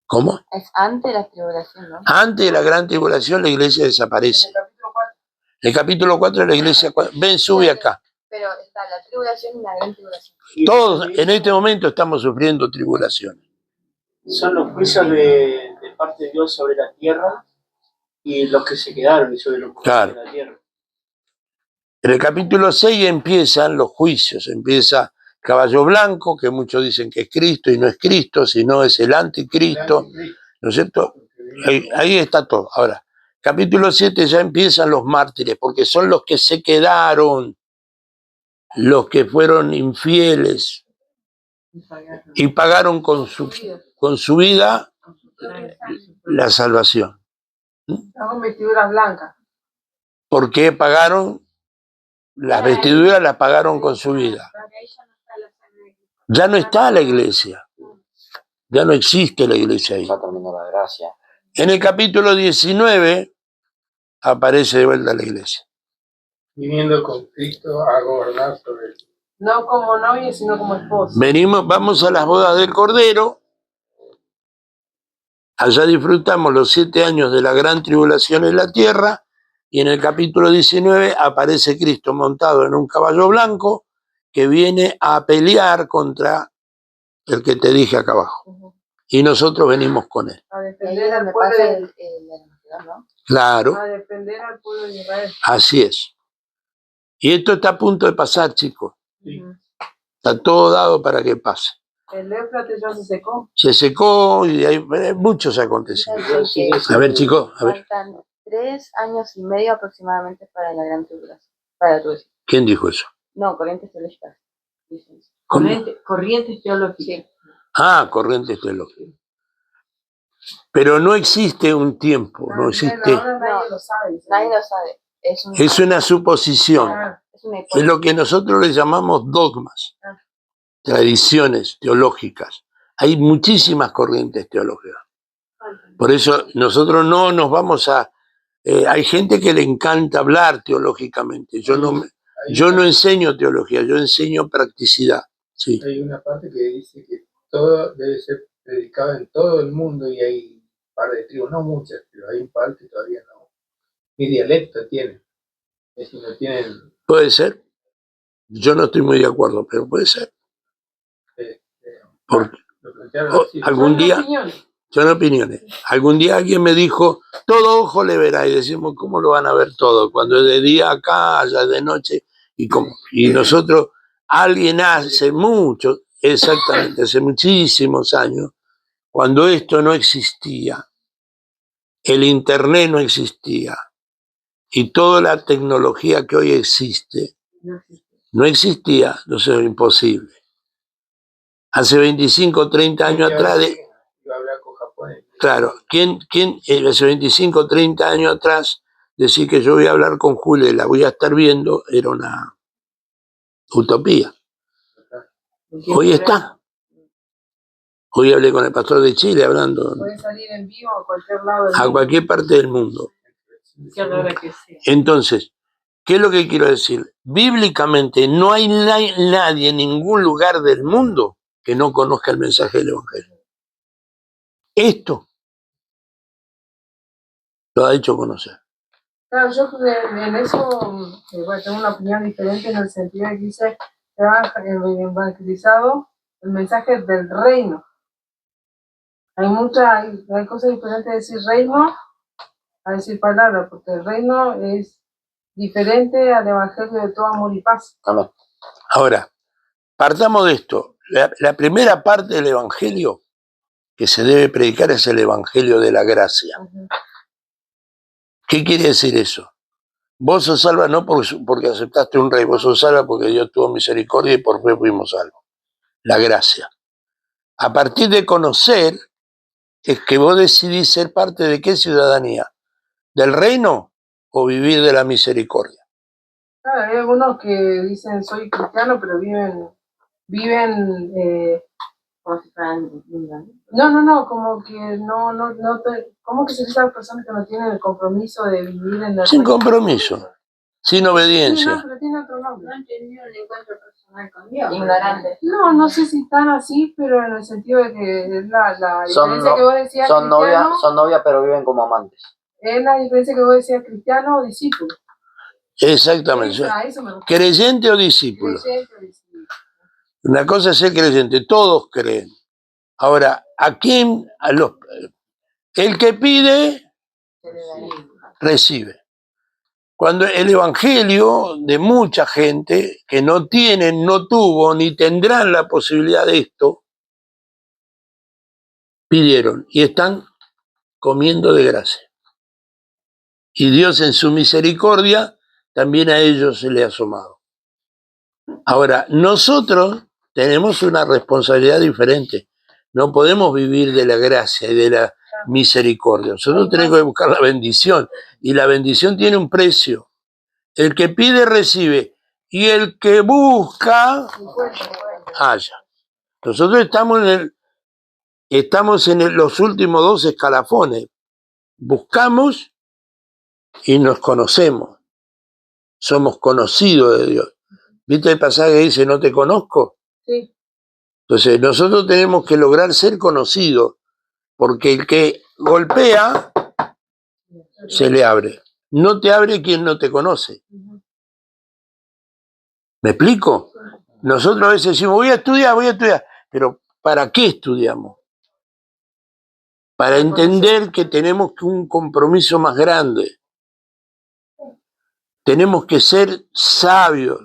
¿Cómo? Es antes de la tribulación, ¿no? Antes de la gran tribulación la iglesia desaparece. En el capítulo 4. En el capítulo 4 la iglesia, ven, sube acá. Pero está la tribulación y la gran tribulación. Todos en este momento estamos sufriendo tribulaciones. Son los juicios de parte de Dios sobre la tierra y los que se quedaron y sobre los que Claro. de la tierra. En el capítulo 6 empiezan los juicios, empieza Caballo Blanco, que muchos dicen que es Cristo y no es Cristo, sino es el anticristo, ¿no es cierto? Ahí está todo. Ahora, capítulo 7 ya empiezan los mártires, porque son los que se quedaron, los que fueron infieles y pagaron con su vida la salvación. Con vestiduras blancas. ¿Por qué pagaron? Las vestiduras las pagaron con su vida. Ya no está la iglesia. Ya no existe la iglesia ahí. Ya terminó la gracia. En el capítulo 19 aparece de vuelta la iglesia. Viniendo con Cristo a gobernar sobre él. No como novia, sino como esposa. Vamos a las bodas del Cordero. Allá disfrutamos los 7 años de la gran tribulación en la tierra. Y en el capítulo 19 aparece Cristo montado en un caballo blanco que viene a pelear contra el que te dije acá abajo. Y nosotros venimos con él. A Ahí defender es al donde pueblo pasa de, el Armagedón, ¿no? Claro, a defender al pueblo de Israel. así es. Y esto está a punto de pasar, chicos. Sí. Está todo dado para que pase. El Éufrates ya se secó. Se secó y hay muchos acontecimientos. A ver, chicos, a ver. Faltan 3 años y medio aproximadamente para la gran tribulación. Para la tribulación. ¿Quién dijo eso? No, corrientes teológicas. Dicen. ¿Cómo? Corrientes teológicas. Sí. Ah, corrientes teológicas. Pero no existe un tiempo, no existe. Ahora nadie lo sabe. dice. Nadie lo sabe. Es una suposición. Ah, Es una Es hipótesis. lo que nosotros le llamamos dogmas, tradiciones teológicas. Hay muchísimas corrientes teológicas. Por eso nosotros no nos vamos a... hay gente que le encanta hablar teológicamente. Yo no enseño teología, yo enseño practicidad. Sí. Hay una parte que dice que todo debe ser predicado en todo el mundo y hay un par de tribus, no muchas, pero hay un par que todavía no. Ni dialecto tienen. Es decir, no tienen. Puede ser. Yo no estoy muy de acuerdo, pero puede ser. Porque Lo plantearon así. algún son día... opiniones. Son opiniones. Algún día alguien me dijo, todo ojo le verá, y decimos, ¿cómo lo van a ver todo? Cuando es de día acá, allá es de noche, y nosotros, alguien hace mucho, exactamente, hace muchísimos años, cuando esto no existía, el internet no existía, y toda la tecnología que hoy existe, no existía, entonces es imposible. Hace 25, 30 años atrás... Yo hablaba con japonés. Claro, ¿quién hace 25, 30 años atrás decir que yo voy a hablar con Julia y la voy a estar viendo era una utopía? Hoy está. Hoy hablé con el pastor de Chile hablando Puede salir en vivo a cualquier lado del a mundo. cualquier parte del mundo. Sí, a la hora que sea. Entonces, ¿qué es lo que quiero decir? Bíblicamente no hay nadie en ningún lugar del mundo que no conozca el mensaje del Evangelio. Esto lo ha hecho conocer. Claro, yo en eso bueno, tengo una opinión diferente en el sentido de que dice evangelizado el mensaje del reino. Hay cosas diferentes de decir reino a decir palabra, porque el reino es diferente al evangelio de todo amor y paz. Amén. Ahora, partamos de esto. La primera parte del Evangelio que se debe predicar es el Evangelio de la gracia. ¿Qué quiere decir eso? Vos sos salva no porque aceptaste un rey, vos sos salva porque Dios tuvo misericordia y por fe fuimos salvos. La gracia. A partir de conocer, es que vos decidís ser parte de qué ciudadanía, del reino o vivir de la misericordia. Claro, hay algunos que dicen soy cristiano, pero viven Como si fueran mundanos. no, como que ¿cómo que se dice a las personas que no tienen el compromiso de vivir en el Sin reino? compromiso, sin Sí, no, obediencia. pero tiene otro nombre. No han tenido un encuentro personal con Dios. Ignorante. No sé si están así, pero en el sentido de que es la Son diferencia que vos decías Son cristiano, novia, pero viven como amantes. es la diferencia que vos decías cristiano o discípulo. Exactamente. A eso me refiero. ¿Creyente o discípulo? Creyente o discípulo. Una cosa es ser creyente, todos creen. Ahora, ¿a quién? El que pide, recibe. Cuando el evangelio de mucha gente que no tienen, no tuvo, ni tendrán la posibilidad de esto, pidieron y están comiendo de gracia. Y Dios en su misericordia también a ellos se le ha asomado. Ahora, nosotros tenemos una responsabilidad diferente. No podemos vivir de la gracia y de la misericordia. Nosotros tenemos que buscar la bendición. Y la bendición tiene un precio. El que pide, recibe. Y el que busca, halla. Nosotros estamos en los últimos 2 escalafones. Buscamos y nos conocemos. Somos conocidos de Dios. ¿Viste el pasaje que dice, no te conozco? Sí. Entonces, nosotros tenemos que lograr ser conocidos, porque el que golpea, se le abre. No te abre quien no te conoce. ¿Me explico? Nosotros a veces decimos, voy a estudiar, pero ¿para qué estudiamos? Para entender que tenemos un compromiso más grande. Tenemos que ser sabios.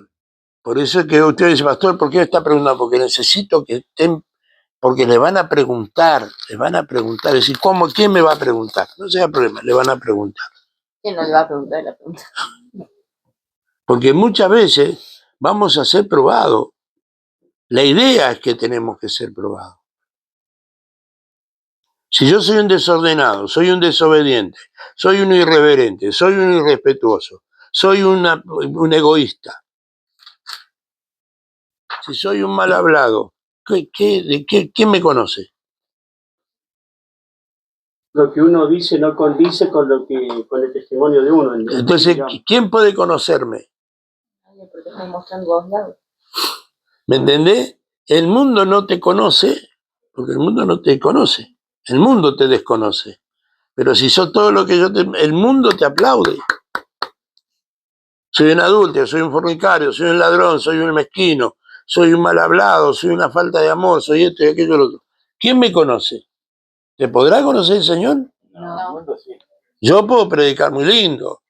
Por eso es que usted dice, pastor, ¿por qué me está preguntando? Porque necesito que estén, porque le van a preguntar, es decir, ¿cómo? ¿Quién me va a preguntar? No sea problema, le van a preguntar. ¿Quién no le va a preguntar la pregunta? Porque muchas veces vamos a ser probados. La idea es que tenemos que ser probados. Si yo soy un desordenado, soy un desobediente, soy un irreverente, soy un irrespetuoso, soy un egoísta, si soy un mal hablado, ¿quién me conoce? Lo que uno dice no condice con el testimonio de uno. Entonces, ¿quién puede conocerme? Porque están mostrando a dos lados. ¿Me entendés? El mundo no te conoce, porque el mundo no te conoce. El mundo te desconoce. Pero si sos todo lo que el mundo te aplaude. Soy un adúltero, soy un fornicario, soy un ladrón, soy un mezquino, soy un mal hablado, soy una falta de amor, soy esto y aquello y lo otro. ¿Quién me conoce? ¿Te podrá conocer el Señor? No. Yo puedo predicar muy lindo.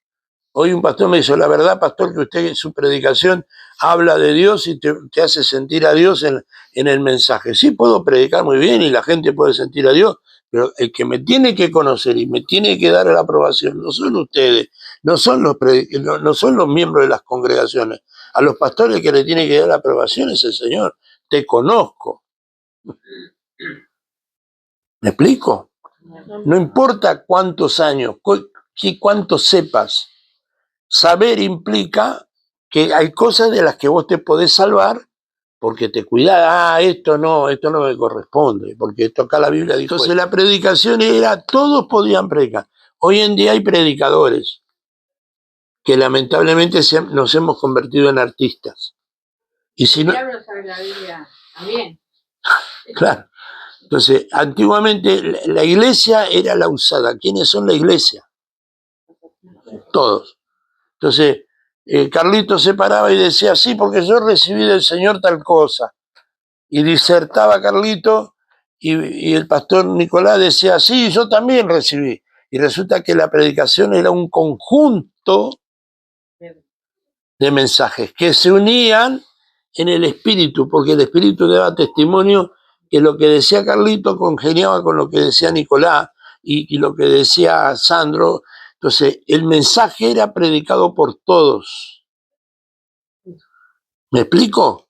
Hoy un pastor me dijo, la verdad, pastor, que usted en su predicación habla de Dios y te hace sentir a Dios en el mensaje. Sí, puedo predicar muy bien y la gente puede sentir a Dios, pero el que me tiene que conocer y me tiene que dar la aprobación no son ustedes, no son los miembros de las congregaciones. A los pastores que le tiene que dar la aprobación es el Señor. Te conozco. ¿Me explico? No importa cuántos años, cuánto sepas. Saber implica que hay cosas de las que vos te podés salvar porque te cuidás, esto no me corresponde, porque esto acá la Biblia dijo. Entonces la predicación era, todos podían predicar. Hoy en día hay predicadores que lamentablemente nos hemos convertido en artistas. Y si no, diablo sabe la Biblia también. claro. Entonces, antiguamente la iglesia era la usada. ¿Quiénes son la iglesia? Todos. Entonces, Carlito se paraba y decía, sí, porque yo recibí del Señor tal cosa. Y disertaba Carlito y el pastor Nicolás decía, sí, yo también recibí. Y resulta que la predicación era un conjunto de mensajes que se unían en el espíritu, porque el espíritu daba testimonio que lo que decía Carlito congeniaba con lo que decía Nicolás y lo que decía Sandro. Entonces, el mensaje era predicado por todos. ¿Me explico?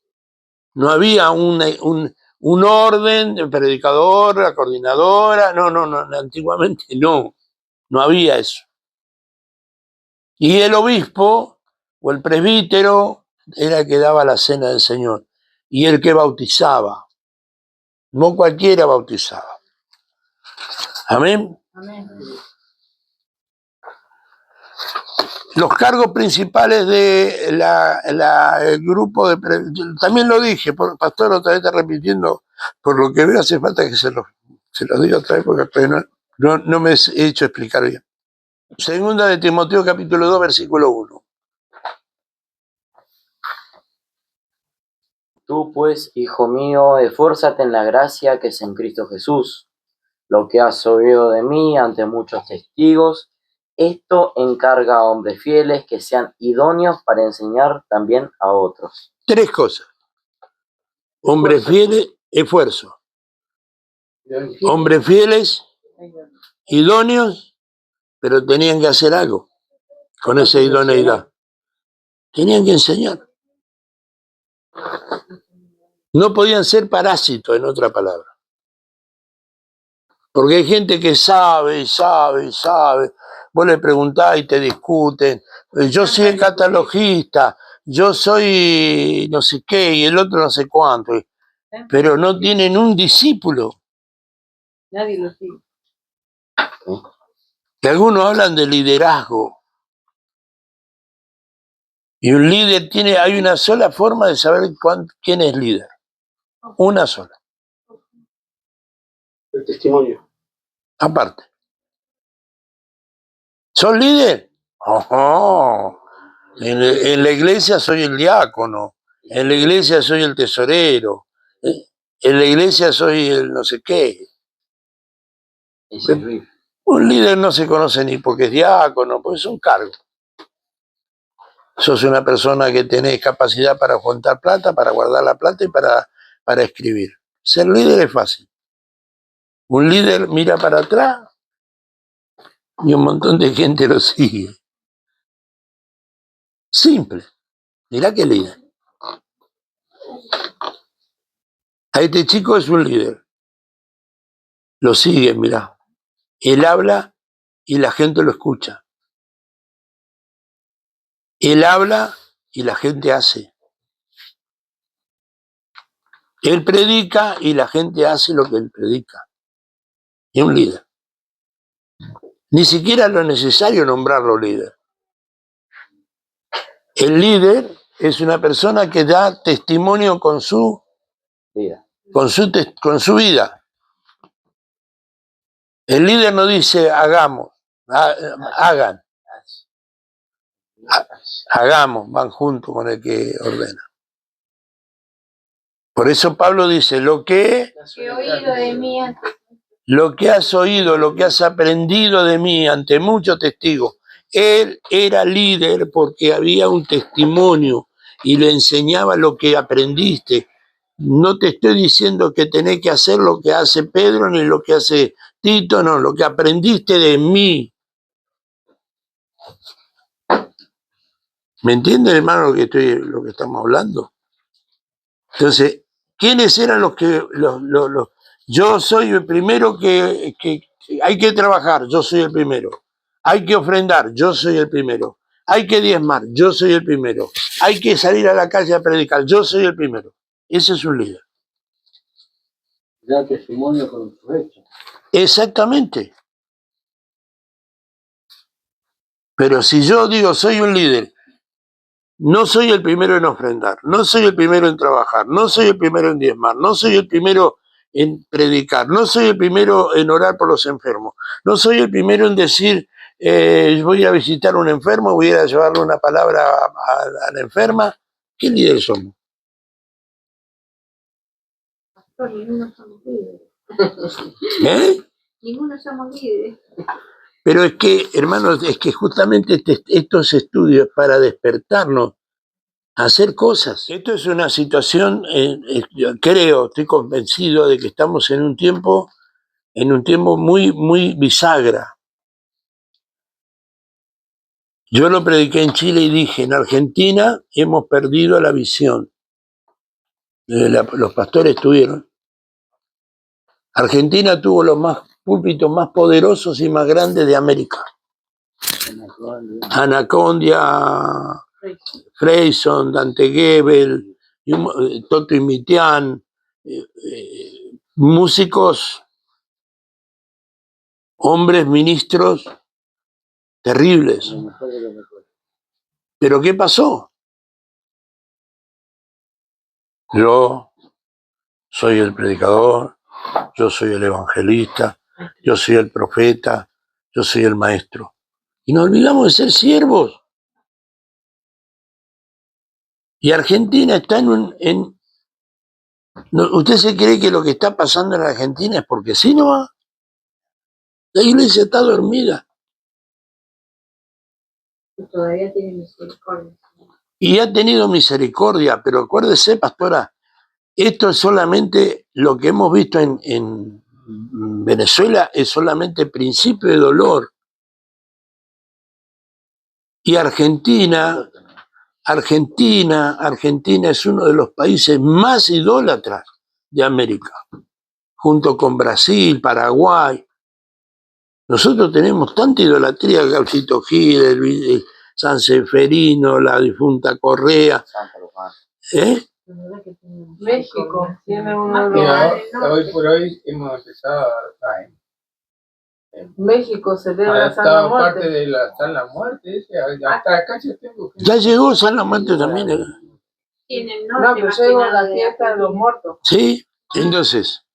No había un orden, el predicador, la coordinadora, no, antiguamente no había eso. Y el obispo o el presbítero era el que daba la cena del Señor y el que bautizaba. No cualquiera bautizaba. Amén. Amén. Los cargos principales de el grupo de... También lo dije, pastor, otra vez está repitiendo, por lo que veo hace falta que se lo diga otra vez porque no me he hecho explicar bien. Segunda de Timoteo capítulo 2 versículo 1. Tú pues, hijo mío, esfuérzate en la gracia que es en Cristo Jesús. Lo que has oído de mí ante muchos testigos, esto encarga a hombres fieles que sean idóneos para enseñar también a otros. 3 cosas. Hombres fieles, esfuerzo. Hombres fieles, idóneos, pero tenían que hacer algo con esa idoneidad. Tenían que enseñar. No podían ser parásitos, en otra palabra. Porque hay gente que sabe. Vos le preguntás y te discuten. Yo soy catalogista, yo soy no sé qué, y el otro no sé cuánto. Pero no tienen un discípulo. Nadie lo sigue. Que algunos hablan de liderazgo. Y un líder hay una sola forma de saber quién es líder. Una sola. El testimonio. Aparte. ¿Sos líder? Ajá. En la iglesia soy el diácono. En la iglesia soy el tesorero. En la iglesia soy el no sé qué. Un líder no se conoce ni porque es diácono, porque es un cargo. Sos una persona que tenés capacidad para juntar plata, para guardar la plata y para escribir. Ser líder es fácil. Un líder mira para atrás y un montón de gente lo sigue. Simple. Mirá qué líder. A este chico es un líder. Lo sigue, mirá. Él habla y la gente lo escucha. Él habla y la gente hace. Él predica y la gente hace lo que él predica. Es un líder. Ni siquiera es lo necesario nombrarlo líder. El líder es una persona que da testimonio con su vida. Con su vida. El líder no dice hagamos, hagan. Hagamos, van juntos con el que ordena. Por eso Pablo dice, lo que he oído de mí lo que has oído, lo que has aprendido de mí ante muchos testigos. Él era líder porque había un testimonio y le enseñaba lo que aprendiste. No te estoy diciendo que tenés que hacer lo que hace Pedro ni lo que hace Tito, no, lo que aprendiste de mí. ¿Me entienden, hermano, lo que estamos hablando? Entonces, ¿quiénes eran los que... Yo soy el primero que hay que trabajar, yo soy el primero. Hay que ofrendar, yo soy el primero. Hay que diezmar, yo soy el primero. Hay que salir a la calle a predicar, yo soy el primero. Ese es un líder. Da testimonio con su hecho. Exactamente. Pero si yo digo soy un líder, no soy el primero en ofrendar, no soy el primero en trabajar, no soy el primero en diezmar, no soy el primero en predicar, no soy el primero en orar por los enfermos, no soy el primero en decir voy a visitar a un enfermo, voy a ir a llevarle una palabra a la enferma. ¿Qué líder somos? Pastor, ninguno somos líderes. ¿Eh? Ninguno somos líderes. Pero es que, hermanos, es que justamente estos estudios para despertarnos a hacer cosas. Esto es una situación, creo, estoy convencido de que estamos en un tiempo muy, muy bisagra. Yo lo prediqué en Chile y dije, en Argentina hemos perdido la visión. Los pastores tuvieron. Argentina tuvo los púlpitos más poderosos y más grandes de América. Anacondia, Freyson, Dante Gebel, Toto y Mitian, músicos, hombres, ministros terribles. ¿Pero qué pasó? Yo soy el predicador, yo soy el evangelista, yo soy el profeta, yo soy el maestro. Y nos olvidamos de ser siervos. Y Argentina está ¿Usted se cree que lo que está pasando en Argentina es porque sí no va? La iglesia está dormida. Todavía tiene misericordia. Y ha tenido misericordia, pero acuérdese, pastora, esto es solamente lo que hemos visto en Venezuela, es solamente principio de dolor. Y Argentina es uno de los países más idólatras de América, junto con Brasil, Paraguay. Nosotros tenemos tanta idolatría, Gauchito Gil, el San Seferino, la difunta Correa. Santa Luján. México tiene uno de Mira, los... hoy por hoy hemos empezado México celebra San adaptado la parte Muerte. de la San la Muerte, hasta acá yo tengo Ya llegó San la Muerte también. Tienen No, norte, pero más yo que digo nada la de fiesta de los Argentina. muertos. Sí, entonces,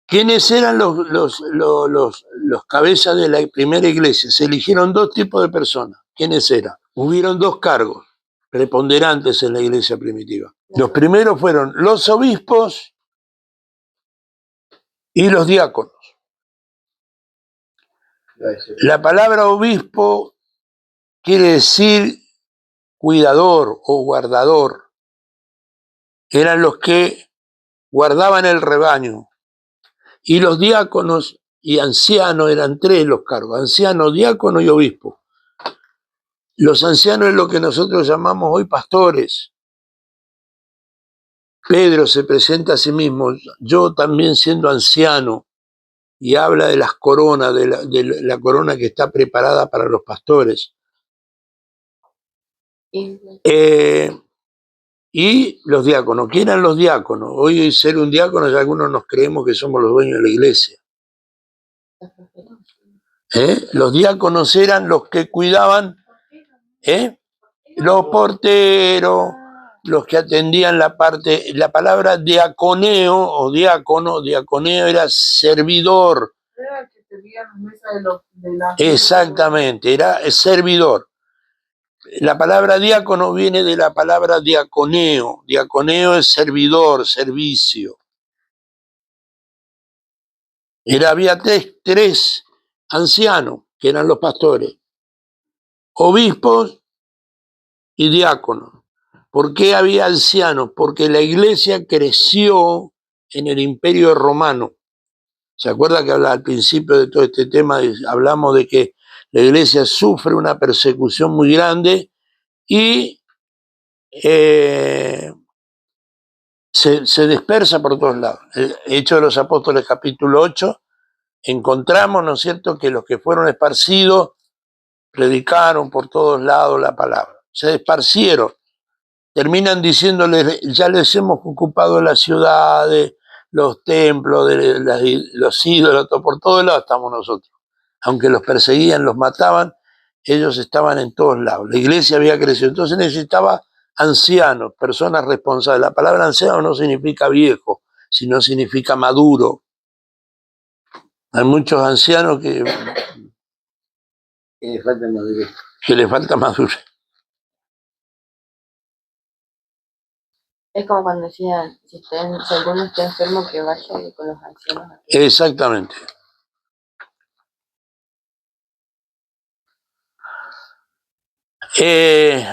¿quiénes eran los cabezas de la primera iglesia? Se eligieron dos tipos de personas. ¿Quiénes eran? Hubieron dos cargos preponderantes en la iglesia primitiva. Los primeros fueron los obispos y los diáconos. La palabra obispo quiere decir cuidador o guardador. Eran los que guardaban el rebaño. Y los diáconos y ancianos eran tres los cargos: anciano, diácono y obispo. Los ancianos es lo que nosotros llamamos hoy pastores. Pedro se presenta a sí mismo, yo también siendo anciano, y habla de las coronas, de la corona que está preparada para los pastores. Y los diáconos. ¿Quién eran los diáconos? Hoy ser un diácono, ya algunos nos creemos que somos los dueños de la iglesia. Los diáconos eran los que cuidaban, los porteros, los que atendían la parte. La palabra diaconeo o diaconeo era servidor. Era el que servía las mesas de la... Exactamente, era servidor. La palabra diácono viene de la palabra diaconeo. Diaconeo es servidor, servicio. Había tres ancianos, que eran los pastores, obispos y diáconos. ¿Por qué había ancianos? Porque la iglesia creció en el Imperio Romano. ¿Se acuerda que al principio de todo este tema hablamos de que la iglesia sufre una persecución muy grande y se dispersa por todos lados? El Hechos de los Apóstoles capítulo 8, encontramos, ¿no es cierto?, que los que fueron esparcidos predicaron por todos lados la palabra. Se esparcieron. Terminan diciéndoles, ya les hemos ocupado las ciudades, los templos, los ídolos, por todos lados estamos nosotros. Aunque los perseguían, los mataban, ellos estaban en todos lados. La iglesia había crecido, entonces necesitaba ancianos, personas responsables. La palabra anciano no significa viejo, sino significa maduro. Hay muchos ancianos que le falta madurez. Que les falta madurez. Es como cuando decían, si alguno está enfermo, que vaya con los ancianos. Exactamente.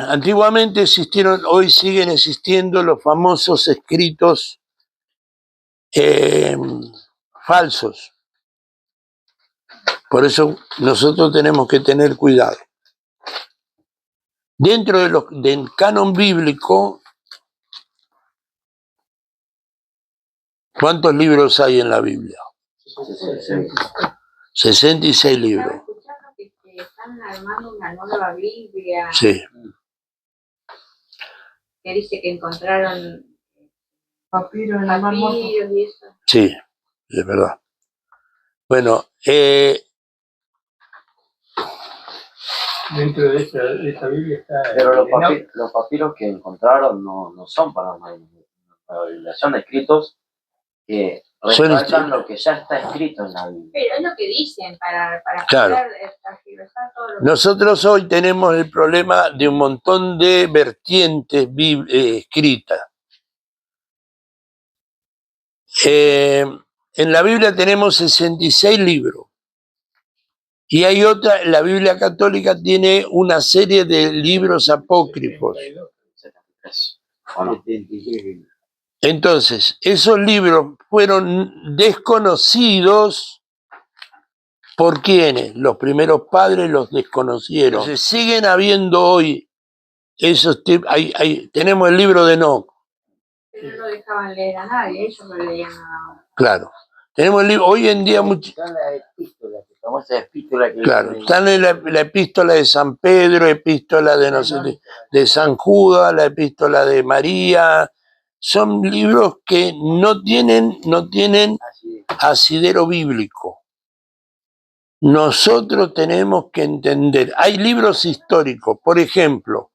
Antiguamente existieron, hoy siguen existiendo los famosos escritos falsos. Por eso nosotros tenemos que tener cuidado. Dentro del canon bíblico, ¿cuántos libros hay en la Biblia? 66 libros. Estaba escuchando que están armando una nueva Biblia. Sí. Que dice que encontraron Papiros en la Mar Muerto. papiros y eso. Sí, es verdad. Bueno, dentro de esta Biblia está... Pero los papiros que encontraron no son para una Biblia, son escritos que resaltan lo que ya está escrito en la Biblia. Pero es lo que dicen para Claro. poder tergiversar todo lo que... Nosotros hoy tenemos el problema de un montón de vertientes escritas. En la Biblia tenemos 66 libros. Y hay otra, la Biblia católica tiene una serie de libros apócrifos. 73. ¿O no? Entonces, esos libros fueron desconocidos por quienes, los primeros padres los desconocieron. Entonces, siguen habiendo hoy esos tenemos el libro de Enoc. Pero no dejaban leer a nadie, ellos no leían nada. Claro. Tenemos el libro, hoy en día mucho. Está la epístola, la famosa epístola que Claro, están en la epístola de San Pedro, epístola de no sé, de San Judas, la epístola de María. Son libros que no tienen asidero bíblico. Nosotros tenemos que entender. Hay libros históricos, por ejemplo,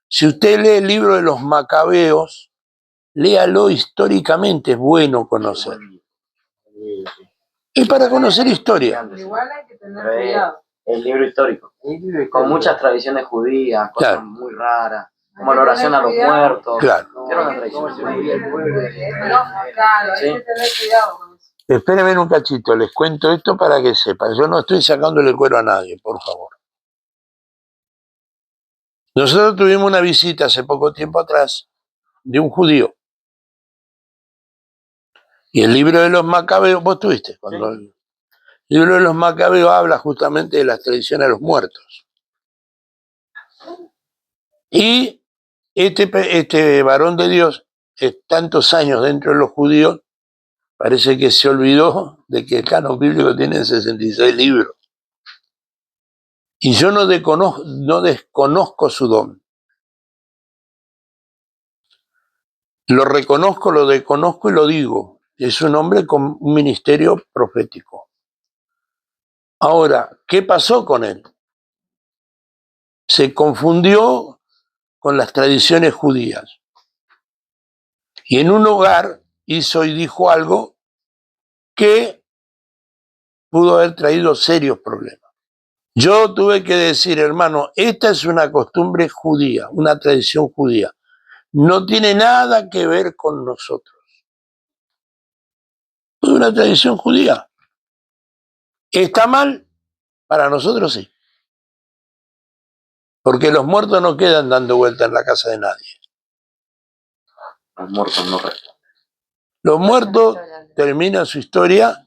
si usted lee el libro de los Macabeos, léalo históricamente, es bueno conocer. Es para conocer historia. Igual hay que tener cuidado. El libro histórico. Con muchas tradiciones judías, cosas Claro. muy raras, como la oración a los muertos. Claro. Era una tradición. Claro, Sí. hay que tener cuidado con eso. Espérenme un cachito, les cuento esto para que sepan. Yo no estoy sacándole cuero a nadie, por favor. Nosotros tuvimos una visita hace poco tiempo atrás de un judío. Y el libro de los Macabeos, vos tuviste, cuando el libro de los Macabeos habla justamente de las tradiciones de los muertos. Y este varón de Dios, tantos años dentro de los judíos, parece que se olvidó de que el canon bíblico tiene 66 libros. Y yo no desconozco su don. Lo reconozco, lo desconozco y lo digo. Es un hombre con un ministerio profético. Ahora, ¿qué pasó con él? Se confundió con las tradiciones judías. Y en un hogar hizo y dijo algo que pudo haber traído serios problemas. Yo tuve que decir, hermano, esta es una costumbre judía, una tradición judía. No tiene nada que ver con nosotros. Es una tradición judía. ¿Está mal? Para nosotros sí. Porque los muertos no quedan dando vueltas en la casa de nadie. Los muertos no restan. Los muertos terminan su historia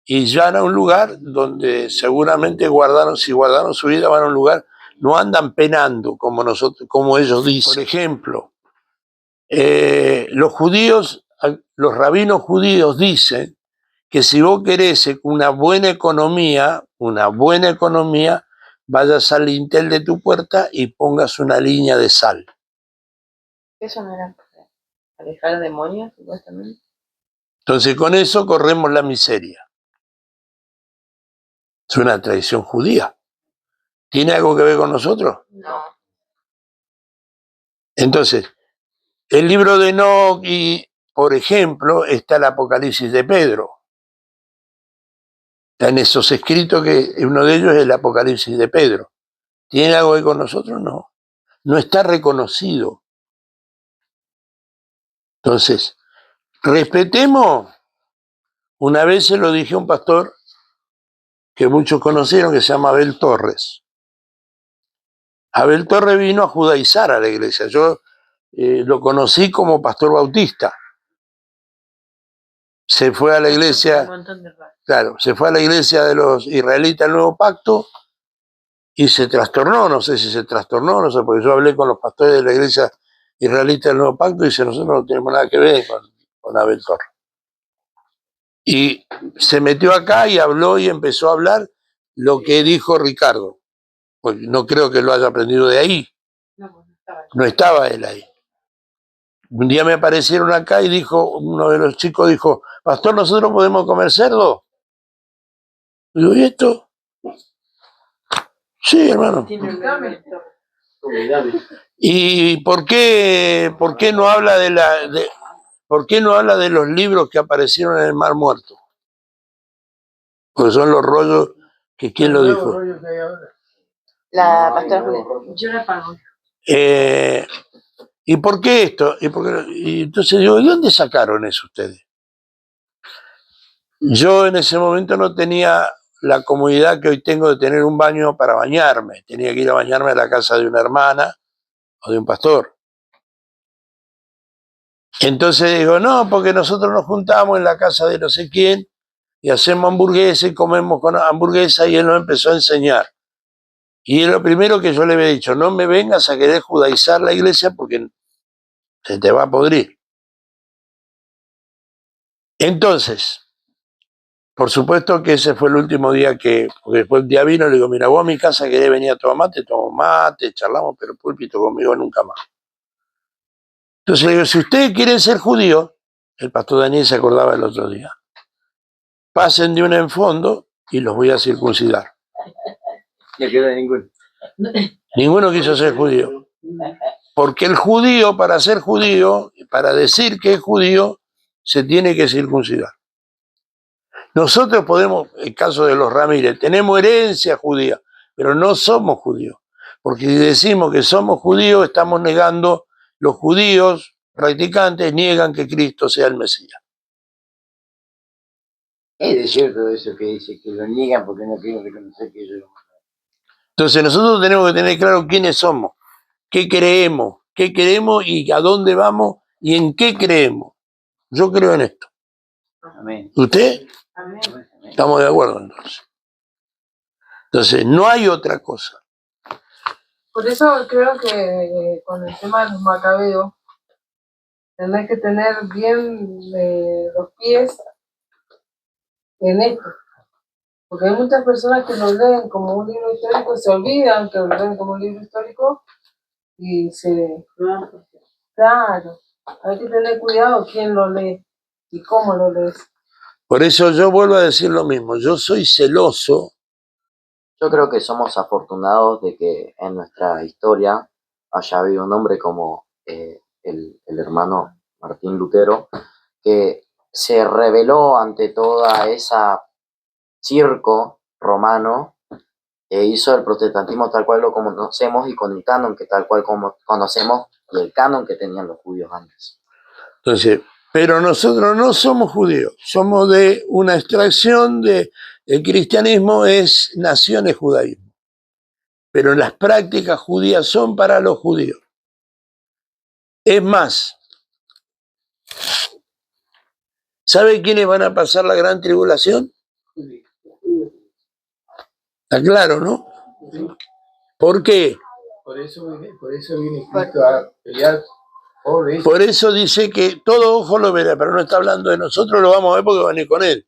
y ya van a un lugar donde seguramente si guardaron su vida, van a un lugar, no andan penando como nosotros, como ellos dicen. Por ejemplo, los rabinos judíos dicen que si vos querés una buena economía, vayas al lintel de tu puerta y pongas una línea de sal. Eso no era para alejar demonios, supuestamente. Entonces con eso corremos la miseria. Es una tradición judía. ¿Tiene algo que ver con nosotros? No. Entonces, el libro de Enoc y, por ejemplo, está el Apocalipsis de Pedro. Está en esos escritos que uno de ellos es el Apocalipsis de Pedro. ¿Tiene algo que ver con nosotros? No. No está reconocido. Entonces, respetemos. Una vez se lo dije a un pastor que muchos conocieron, que se llama Abel Torres. Abel Torres vino a judaizar a la iglesia. Yo lo conocí como pastor bautista. Se fue a la iglesia, claro, se fue a la iglesia de los israelitas del Nuevo Pacto y se trastornó, no sé si se trastornó, no sé, porque yo hablé con los pastores de la iglesia israelita del Nuevo Pacto y dice, nosotros no tenemos nada que ver con Abel Torres. Y se metió acá y habló y empezó a hablar lo que dijo Ricardo. Pues no creo que lo haya aprendido de ahí. No estaba él ahí. Un día me aparecieron acá y dijo, uno de los chicos dijo, pastor, ¿nosotros podemos comer cerdo? Y digo, ¿y esto? Sí, hermano. ¿Y por qué no habla por qué no habla de los libros que aparecieron en el Mar Muerto? Porque son los rollos que ¿quién lo dijo? La pastora Julia. Yo la pago. ¿Y por qué esto? Y entonces digo, ¿de dónde sacaron eso ustedes? Yo en ese momento no tenía la comodidad que hoy tengo de tener un baño para bañarme. Tenía que ir a bañarme a la casa de una hermana o de un pastor. Entonces digo, no, porque nosotros nos juntamos en la casa de no sé quién y hacemos hamburguesa y comemos con hamburguesa, y él nos empezó a enseñar. Y es lo primero que yo le había dicho, no me vengas a querer judaizar la iglesia porque se te va a podrir. Entonces, por supuesto que ese fue el último día porque después el día vino, le digo, mira, vos a mi casa querés venir a tomar mate, tomo mate, charlamos, pero púlpito conmigo nunca más. Entonces le digo, si ustedes quieren ser judíos, el pastor Daniel se acordaba el otro día, pasen de una en fondo y los voy a circuncidar. No queda ninguno. Ninguno quiso ser judío. Porque el judío, para ser judío, para decir que es judío, se tiene que circuncidar. Nosotros podemos, el caso de los Ramírez, tenemos herencia judía, pero no somos judíos. Porque si decimos que somos judíos, estamos negando, los judíos practicantes niegan que Cristo sea el Mesías. Es de cierto eso que dice, que lo niegan porque no quieren reconocer que ellos lo mataron. Entonces nosotros tenemos que tener claro quiénes somos, qué queremos y a dónde vamos y en qué creemos. Yo creo en esto. Amén. ¿Usted? Amén. Estamos de acuerdo entonces. Entonces, no hay otra cosa. Por eso creo que con el tema de los macabeos, tenés que tener bien los pies en esto. Porque hay muchas personas que lo leen como un libro histórico, se olvidan que lo leen como un libro histórico y se... Claro, hay que tener cuidado quién lo lee y cómo lo lees. Por eso yo vuelvo a decir lo mismo. Yo soy celoso. Yo creo que somos afortunados de que en nuestra historia haya habido un hombre como el hermano Martín Lutero, que se rebeló ante toda esa circo romano e hizo el protestantismo tal cual lo conocemos y con el canon que tal cual como conocemos y el canon que tenían los judíos antes. Entonces, pero nosotros no somos judíos. Somos de una extracción de... El cristianismo nació en el judaísmo. Pero las prácticas judías son para los judíos. Es más, ¿sabe quiénes van a pasar la gran tribulación? Está claro, ¿no? ¿Por qué? Por eso viene Cristo a pelear por eso. Por eso dice que todo ojo lo verá, pero no está hablando de nosotros, lo vamos a ver porque van a ir con él.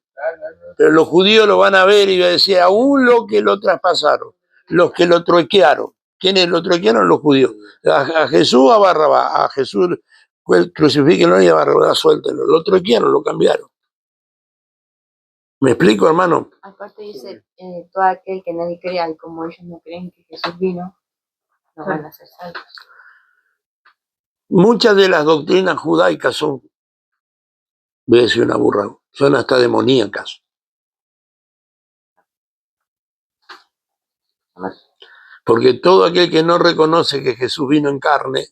Pero los judíos lo van a ver y va a decir, aún los que lo traspasaron, los que lo truequearon. ¿Quiénes lo truequearon? Los judíos. A Jesús o a Barrabás. A Jesús crucifíquenlo y a Barrabás suéltenlo. Lo truequearon, lo cambiaron. ¿Me explico, hermano? Aparte dice, todo aquel que nadie crea, y como ellos no creen que Jesús vino, no van a ser salvos. Muchas de las doctrinas judaicas son, voy a decir una burrada, son hasta demoníacas. Porque todo aquel que no reconoce que Jesús vino en carne,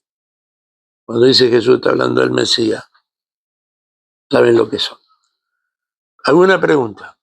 cuando dice Jesús está hablando del Mesías, saben lo que son. ¿Alguna pregunta?